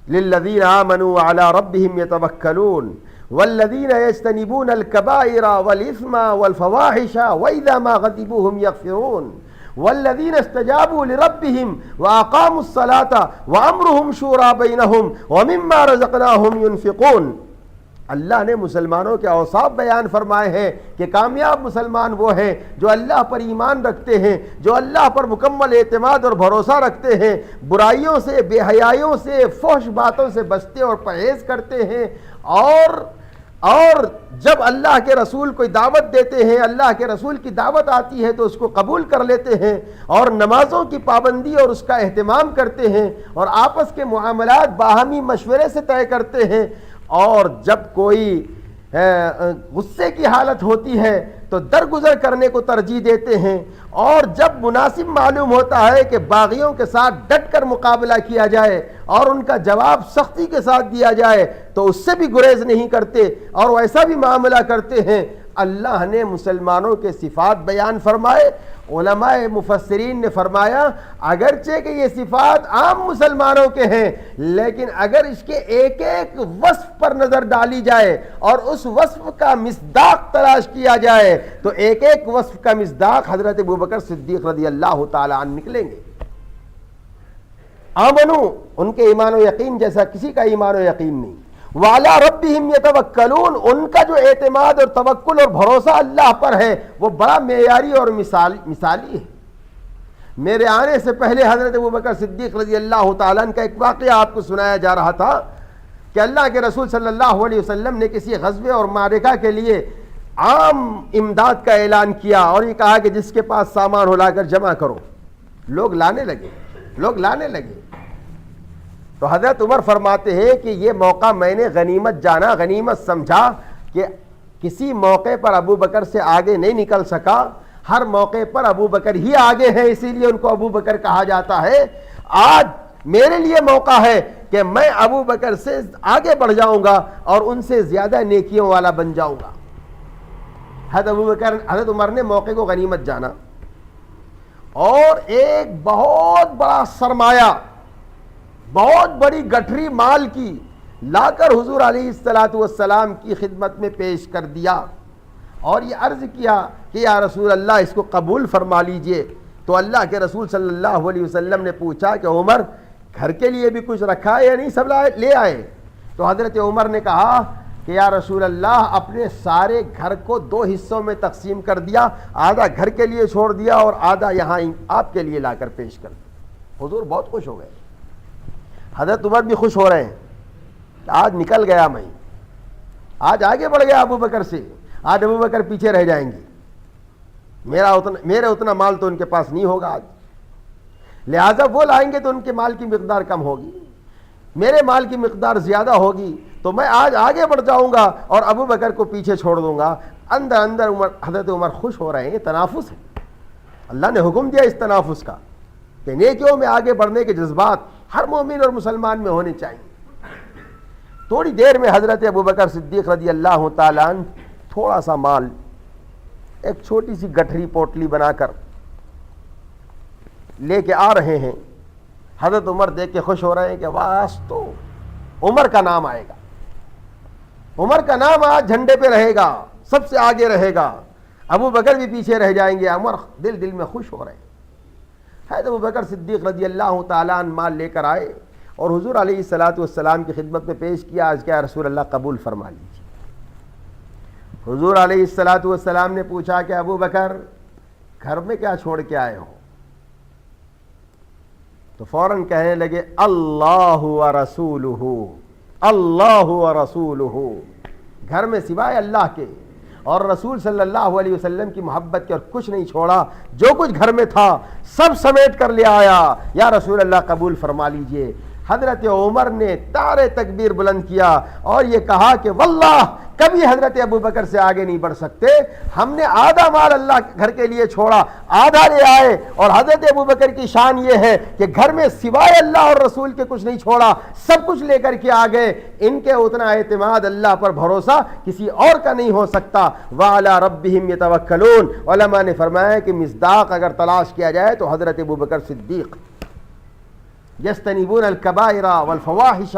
للذین آمنوا وعلی ربہم یتوکلون والذین یجتنبون الکبائر والاثم والفواحش واذا ما غضبوا هم یغفرون والذین استجابوا لربہم واقاموا الصلاة وامرهم شورى بینہم ومما رزقناہم ينفقون۔ اللہ نے مسلمانوں کے اوصاف بیان فرمائے ہیں کہ کامیاب مسلمان وہ ہیں جو اللہ پر ایمان رکھتے ہیں، جو اللہ پر مکمل اعتماد اور بھروسہ رکھتے ہیں، برائیوں سے، بے حیائیوں سے، فحش باتوں سے بچتے اور پرہیز کرتے ہیں، اور جب اللہ کے رسول کوئی دعوت دیتے ہیں، اللہ کے رسول کی دعوت آتی ہے تو اس کو قبول کر لیتے ہیں، اور نمازوں کی پابندی اور اس کا اہتمام کرتے ہیں، اور آپس کے معاملات باہمی مشورے سے طے کرتے ہیں، اور جب کوئی غصے کی حالت ہوتی ہے تو درگزر کرنے کو ترجیح دیتے ہیں، اور جب مناسب معلوم ہوتا ہے کہ باغیوں کے ساتھ ڈٹ کر مقابلہ کیا جائے اور ان کا جواب سختی کے ساتھ دیا جائے تو اس سے بھی گریز نہیں کرتے اور ویسا بھی معاملہ کرتے ہیں۔ اللہ نے مسلمانوں کے صفات بیان فرمائے۔ علماء مفسرین نے فرمایا اگرچہ کہ یہ صفات عام مسلمانوں کے ہیں، لیکن اگر اس کے ایک ایک وصف پر نظر ڈالی جائے اور اس وصف کا مصداق تلاش کیا جائے تو ایک ایک وصف کا مصداق حضرت ابوبکر صدیق رضی اللہ تعالیٰ عنہ نکلیں گے۔ آمنو، ان کے ایمان و یقین جیسا کسی کا ایمان و یقین نہیں۔ وعلی ربہم یتوکلون، ان کا جو اعتماد اور توکل اور بھروسہ اللہ پر ہے وہ بڑا معیاری اور مثالی ہے۔ میرے آنے سے پہلے حضرت ابوبکر صدیق رضی اللہ تعالیٰ عنہ کا ایک واقعہ آپ کو سنایا جا رہا تھا کہ اللہ کے رسول صلی اللہ علیہ وسلم نے کسی غزوے اور معرکہ کے لیے عام امداد کا اعلان کیا اور یہ کہا کہ جس کے پاس سامان ہو لا کر جمع کرو۔ لوگ لانے لگے تو حضرت عمر فرماتے ہیں کہ یہ موقع میں نے غنیمت جانا، غنیمت سمجھا کہ کسی موقع پر ابو بکر سے آگے نہیں نکل سکا، ہر موقع پر ابو بکر ہی آگے ہیں، اسی لیے ان کو ابو بکر کہا جاتا ہے۔ آج میرے لیے موقع ہے کہ میں ابو بکر سے آگے بڑھ جاؤں گا اور ان سے زیادہ نیکیوں والا بن جاؤں گا۔ حضرت عمر نے موقع کو غنیمت جانا اور ایک بہت بڑا سرمایہ، بہت بڑی گٹھری مال کی لا کر حضور علیہ الصلوۃ والسلام کی خدمت میں پیش کر دیا اور یہ عرض کیا کہ یا رسول اللہ اس کو قبول فرما لیجئے۔ تو اللہ کے رسول صلی اللہ علیہ وسلم نے پوچھا کہ عمر گھر کے لیے بھی کچھ رکھا ہے یا نہیں، سب لے آئے؟ تو حضرت عمر نے کہا کہ یا رسول اللہ اپنے سارے گھر کو دو حصوں میں تقسیم کر دیا، آدھا گھر کے لیے چھوڑ دیا اور آدھا یہاں آپ کے لیے لا کر پیش کر دیا۔ حضور بہت خوش ہو گئے، حضرت عمر بھی خوش ہو رہے ہیں کہ آج نکل گیا میں، آج آگے بڑھ گیا ابو بکر سے، آج ابو بکر پیچھے رہ جائیں گے، میرا اتنا مال تو ان کے پاس نہیں ہوگا آج، لہذا وہ لائیں گے تو ان کے مال کی مقدار کم ہوگی، میرے مال کی مقدار زیادہ ہوگی، تو میں آج آگے بڑھ جاؤں گا اور ابو بکر کو پیچھے چھوڑ دوں گا۔ اندر حضرت عمر خوش ہو رہے ہیں، تنافس ہے، اللہ نے حکم دیا اس تنافس کا کہ نیکیوں میں آگے بڑھنے کے جذبات ہر مومن اور مسلمان میں ہونے چاہیے۔ تھوڑی دیر میں حضرت ابوبکر صدیق رضی اللہ تعالیٰ عنہ تھوڑا سا مال ایک چھوٹی سی گٹھری پوٹلی بنا کر لے کے آ رہے ہیں۔ حضرت عمر دیکھ کے خوش ہو رہے ہیں کہ واس تو عمر کا نام آئے گا، عمر کا نام آج جھنڈے پہ رہے گا، سب سے آگے رہے گا، ابو بکر بھی پیچھے رہ جائیں گے۔ عمر دل میں خوش ہو رہے ہیں۔ حضرت ابوبکر صدیق رضی اللہ تعالیٰ عنہ مال لے کر آئے اور حضور علیہ الصلوۃ والسلام کی خدمت میں پیش کیا، آج کیا رسول اللہ قبول فرما لیجیے۔ حضور علیہ الصلوۃ والسلام نے پوچھا کہ ابو بکر گھر میں کیا چھوڑ کے آئے ہو؟ تو فوراً کہنے لگے اللہ و رسولہ، اللہ و رسولہ، گھر میں سوائے اللہ کے اور رسول صلی اللہ علیہ وسلم کی محبت کے اور کچھ نہیں چھوڑا، جو کچھ گھر میں تھا سب سمیٹ کر لے آیا۔ یا رسول اللہ قبول فرما لیجئے۔ حضرت عمر نے نعرہ تکبیر بلند کیا اور یہ کہا کہ واللہ کبھی حضرت ابو بکر سے آگے نہیں بڑھ سکتے، ہم نے آدھا مال اللہ کے گھر کے لیے چھوڑا، آدھا لے آئے، اور حضرت ابو بکر کی شان یہ ہے کہ گھر میں سوائے اللہ اور رسول کے کچھ نہیں چھوڑا، سب کچھ لے کر کے آ گئے۔ ان کے اتنا اعتماد، اللہ پر بھروسہ کسی اور کا نہیں ہو سکتا۔ وَعَلَىٰ رَبِّهِمْ يَتَوَكَّلُونَ۔ علماء نے فرمایا کہ مصداق اگر تلاش کیا جائے تو حضرت ابو بکر صدیق، یجتنبون الکبائر والفواحش،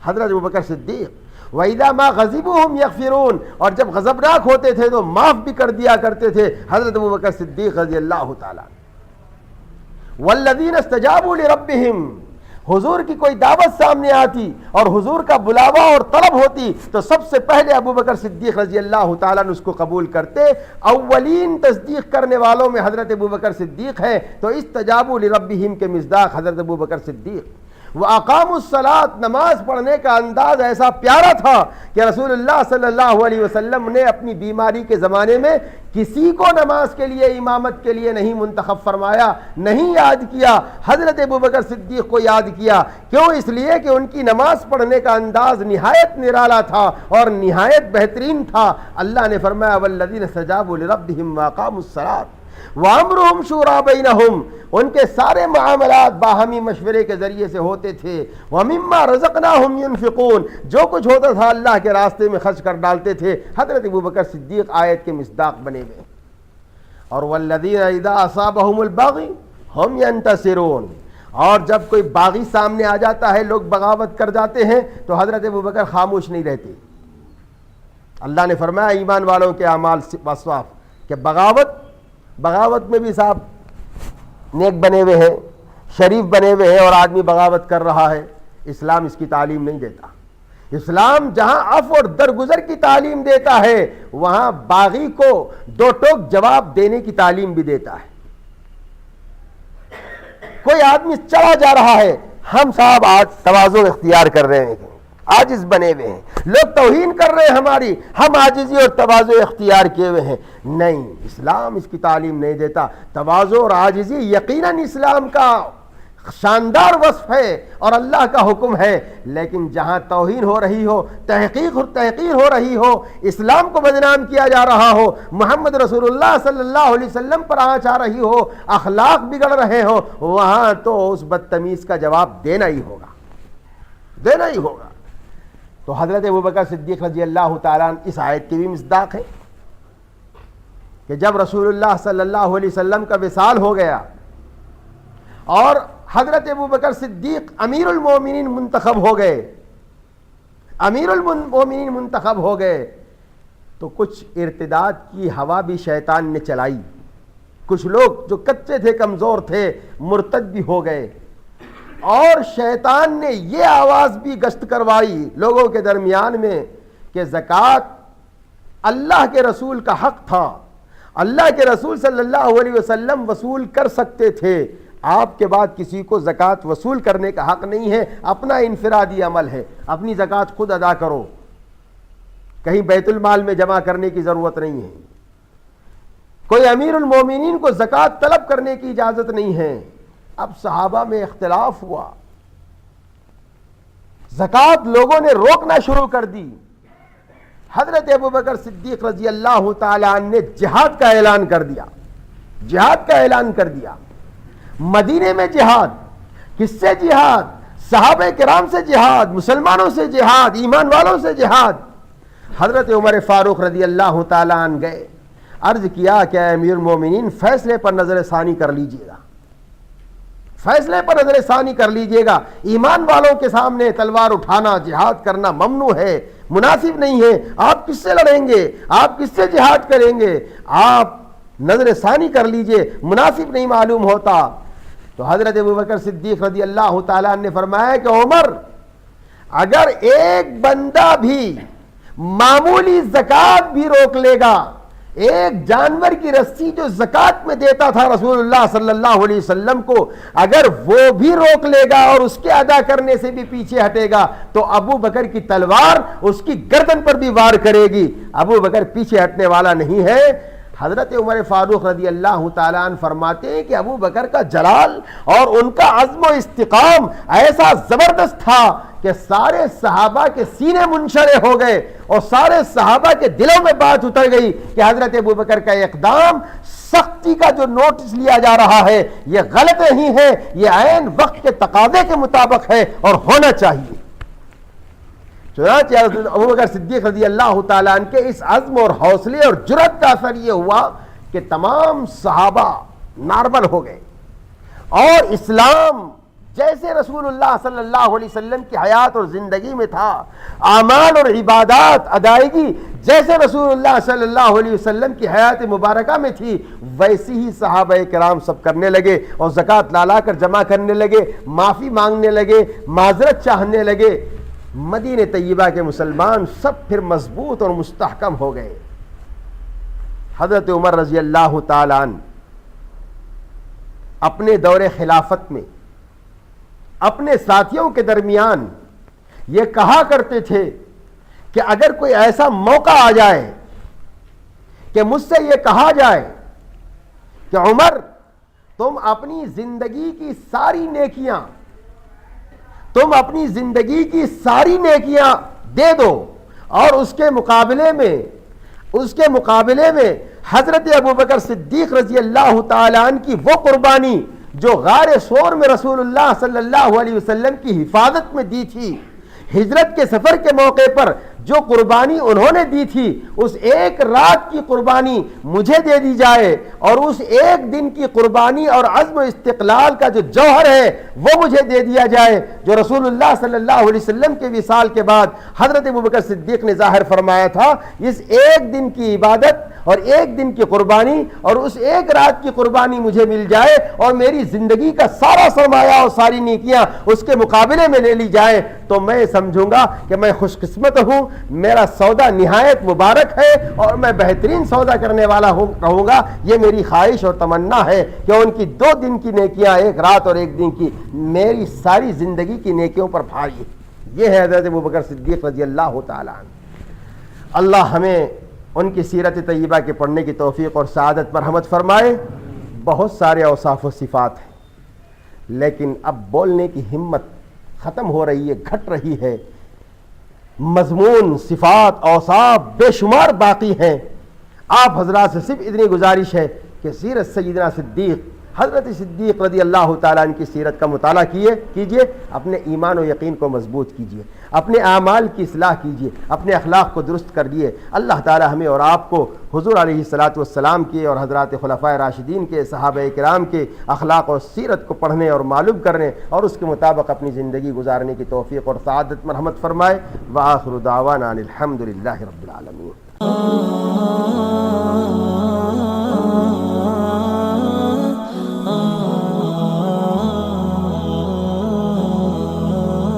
حضرت ابو بکر صدیق۔ وَإِذَا مَا غَضِبُوا هُمْ يَغْفِرُونَ، اور جب غضبناک ہوتے تھے تو معاف بھی کر دیا کرتے تھے حضرت ابو بکر صدیق رضی اللہ تعالیٰ۔ وَالَّذِينَ اسْتَجَابُوا لِرَبِّهِمْ، حضور کی کوئی دعوت سامنے آتی اور حضور کا بلاوا اور طلب ہوتی تو سب سے پہلے ابو بکر صدیق رضی اللہ تعالیٰ نے اس کو قبول کرتے۔ اولین تصدیق کرنے والوں میں حضرت ابو بکر صدیق ہے، تو استجابوا لربہم کے مصداق حضرت ابو بکر صدیق۔ وَأَقَامُوا الصَّلَاةَ، نماز پڑھنے کا انداز ایسا پیارا تھا کہ رسول اللہ صلی اللہ علیہ وسلم نے اپنی بیماری کے زمانے میں کسی کو نماز کے لیے، امامت کے لیے نہیں منتخب فرمایا، نہیں یاد کیا، حضرت ابو بکر صدیق کو یاد کیا۔ کیوں؟ اس لیے کہ ان کی نماز پڑھنے کا انداز نہایت نرالا تھا اور نہایت بہترین تھا۔ اللہ نے فرمایا وَالَّذِينَ اسْتَجَابُوا لِرَبِّهِمْ وَأَقَامُوا الصَّلَاةَ وَأَمْرُهُمْ شُورَىٰ بَيْنَهُمْ، ان کے سارے معاملات باہمی مشورے کے ذریعے سے ہوتے تھے۔ وَمِمَّا رَزَقْنَاهُمْ يُنْفِقُونَ، جو کچھ ہوتا تھا اللہ کے راستے میں خرچ کر ڈالتے تھے۔ حضرت ابو بکر صدیق آیت کے مصداق بنے ہوئے۔ اور وَالَّذِينَ إِذَا أَصَابَهُمُ الْبَغْيُ هُمْ يَنتَصِرُونَ، اور جب کوئی باغی سامنے آ جاتا ہے، لوگ بغاوت کر جاتے ہیں، تو حضرت ابو بکر خاموش نہیں رہتے۔ اللہ نے فرمایا ایمان والوں کے اعمال وصف کہ بغاوت میں بھی صاحب نیک بنے ہوئے ہیں، شریف بنے ہوئے ہیں، اور آدمی بغاوت کر رہا ہے، اسلام اس کی تعلیم نہیں دیتا۔ اسلام جہاں عفو اور درگزر کی تعلیم دیتا ہے، وہاں باغی کو دو ٹوک جواب دینے کی تعلیم بھی دیتا ہے۔ کوئی آدمی چلا جا رہا ہے، ہم صاحب آج تواضع اختیار کر رہے ہیں، عاجز بنے ہوئے ہیں، لوگ توہین کر رہے ہیں ہماری، ہم عاجزی اور تواضع اختیار کیے ہوئے ہیں۔ نہیں، اسلام اس کی تعلیم نہیں دیتا۔ تواضع اور عاجزی یقیناً اسلام کا شاندار وصف ہے اور اللہ کا حکم ہے، لیکن جہاں توہین ہو رہی ہو، تحقیر ہو رہی ہو، اسلام کو بدنام کیا جا رہا ہو، محمد رسول اللہ صلی اللہ علیہ وسلم پر آنچ آ رہی ہو، اخلاق بگڑ رہے ہو، وہاں تو اس بدتمیز کا جواب دینا ہی ہوگا۔ تو حضرت ابوبکر صدیق رضی اللہ تعالیٰ اس آیت کی بھی مصداق ہے کہ جب رسول اللہ صلی اللہ علیہ وسلم کا وصال ہو گیا اور حضرت ابوبکر صدیق امیر المومنین منتخب ہو گئے تو کچھ ارتداد کی ہوا بھی شیطان نے چلائی، کچھ لوگ جو کچے تھے، کمزور تھے، مرتد بھی ہو گئے، اور شیطان نے یہ آواز بھی گشت کروائی لوگوں کے درمیان میں کہ زکوٰۃ اللہ کے رسول کا حق تھا، اللہ کے رسول صلی اللہ علیہ وسلم وصول کر سکتے تھے، آپ کے بعد کسی کو زکوٰۃ وصول کرنے کا حق نہیں ہے، اپنا انفرادی عمل ہے، اپنی زکوٰۃ خود ادا کرو، کہیں بیت المال میں جمع کرنے کی ضرورت نہیں ہے، کوئی امیر المومنین کو زکوٰۃ طلب کرنے کی اجازت نہیں ہے۔ اب صحابہ میں اختلاف ہوا، زکوٰۃ لوگوں نے روکنا شروع کر دی۔ حضرت ابوبکر صدیق رضی اللہ تعالیٰ عنہ نے جہاد کا اعلان کر دیا، مدینے میں جہاد، کس سے جہاد؟ صحابہ کرام سے جہاد، مسلمانوں سے جہاد، ایمان والوں سے جہاد۔ حضرت عمر فاروق رضی اللہ تعالیٰ عنہ گئے، عرض کیا کہ اے امیر المومنین فیصلے پر نظر ثانی کر لیجئے گا، ایمان والوں کے سامنے تلوار اٹھانا، جہاد کرنا ممنوع ہے، مناسب نہیں ہے، آپ کس سے لڑیں گے، آپ کس سے جہاد کریں گے، آپ نظر ثانی کر لیجئے، مناسب نہیں معلوم ہوتا۔ تو حضرت ابوبکر صدیق رضی اللہ تعالیٰ عنہ نے فرمایا کہ عمر، اگر ایک بندہ بھی معمولی زکوٰۃ بھی روک لے گا، ایک جانور کی رسی جو زکوٰۃ میں دیتا تھا رسول اللہ صلی اللہ علیہ وسلم کو، اگر وہ بھی روک لے گا اور اس کے ادا کرنے سے بھی پیچھے ہٹے گا تو ابو بکر کی تلوار اس کی گردن پر بھی وار کرے گی۔ ابو بکر پیچھے ہٹنے والا نہیں ہے۔ حضرت عمر فاروق رضی اللہ تعالیٰ عنہ فرماتے ہیں کہ ابو بکر کا جلال اور ان کا عزم و استقام ایسا زبردست تھا کہ سارے صحابہ کے سینے منشرح ہو گئے اور سارے صحابہ کے دلوں میں بات اتر گئی کہ حضرت ابو بکر کا اقدام سختی کا جو نوٹس لیا جا رہا ہے یہ غلط نہیں ہے، یہ عین وقت کے تقاضے کے مطابق ہے اور ہونا چاہیے۔ چنانچہ ابو بکر صدیق رضی اللہ تعالیٰ عنہ کے اس عزم اور حوصلے اور جرأت کا اثر یہ ہوا کہ تمام صحابہ نارمل ہو گئے، اور اسلام جیسے رسول اللہ صلی اللہ علیہ وسلم کی حیات اور زندگی میں تھا، اعمال اور عبادات ادائیگی جیسے رسول اللہ صلی اللہ علیہ وسلم کی حیات مبارکہ میں تھی، ویسی ہی صحابہ کرام سب کرنے لگے اور زکوٰۃ لا کر جمع کرنے لگے، معافی مانگنے لگے، معذرت چاہنے لگے۔ مدینہ طیبہ کے مسلمان سب پھر مضبوط اور مستحکم ہو گئے۔ حضرت عمر رضی اللہ تعالیٰ عنہ اپنے دور خلافت میں اپنے ساتھیوں کے درمیان یہ کہا کرتے تھے کہ اگر کوئی ایسا موقع آ جائے کہ مجھ سے یہ کہا جائے کہ عمر تم اپنی زندگی کی ساری نیکیاں دے دو، اور اس کے مقابلے میں حضرت ابو بکر صدیق رضی اللہ تعالیٰ عنہ کی وہ قربانی جو غار ثور میں رسول اللہ صلی اللہ علیہ وسلم کی حفاظت میں دی تھی، ہجرت کے سفر کے موقع پر جو قربانی انہوں نے دی تھی، اس ایک رات کی قربانی مجھے دے دی جائے، اور اس ایک دن کی قربانی اور عزم و استقلال کا جو جوہر ہے وہ مجھے دے دیا جائے، جو رسول اللہ صلی اللہ علیہ وسلم کے وصال کے بعد حضرت ابوبکر صدیق نے ظاہر فرمایا تھا۔ اس ایک دن کی عبادت اور ایک دن کی قربانی اور اس ایک رات کی قربانی مجھے مل جائے، اور میری زندگی کا سارا سرمایہ اور ساری نیکیاں اس کے مقابلے میں لے لی جائے، تو میں سمجھوں گا کہ میں خوش قسمت ہوں، میرا سودا نہایت مبارک ہے، اور میں بہترین سودا کرنے والا رہوں گا۔ یہ میری خواہش اور تمنا ہے کہ ان کی 2 دن کی نیکیاں ایک رات اور ایک دن کی میری ساری زندگی کی نیکیوں پر بھاری۔ یہ ہے حضرت ابوبکر صدیق رضی اللہ تعالیٰ عنہ۔ اللہ ہمیں ان کی سیرت طیبہ کے پڑھنے کی توفیق اور سعادت مرحمت فرمائے۔ بہت سارے اوصاف و صفات ہیں، لیکن اب بولنے کی ہمت ختم ہو رہی ہے، گھٹ رہی ہے۔ مضمون، صفات، اوصاف بے شمار باقی ہیں۔ آپ حضرات سے صرف اتنی گزارش ہے کہ سیرت سیدنا صدیق، حضرت صدیق رضی اللہ تعالیٰ عنہ کی سیرت کا مطالعہ کیجئے، اپنے ایمان و یقین کو مضبوط کیجئے، اپنے اعمال کی اصلاح کیجئے، اپنے اخلاق کو درست کریے۔ اللہ تعالیٰ ہمیں اور آپ کو حضور علیہ الصلاۃ والسلام کے اور حضرات خلفائے راشدین کے، صحابہ کرام کے اخلاق اور سیرت کو پڑھنے اور معلوم کرنے اور اس کے مطابق اپنی زندگی گزارنے کی توفیق اور سعادت مرحمت فرمائے۔ وآخر دعوانا ان الحمد للہ رب العالمین۔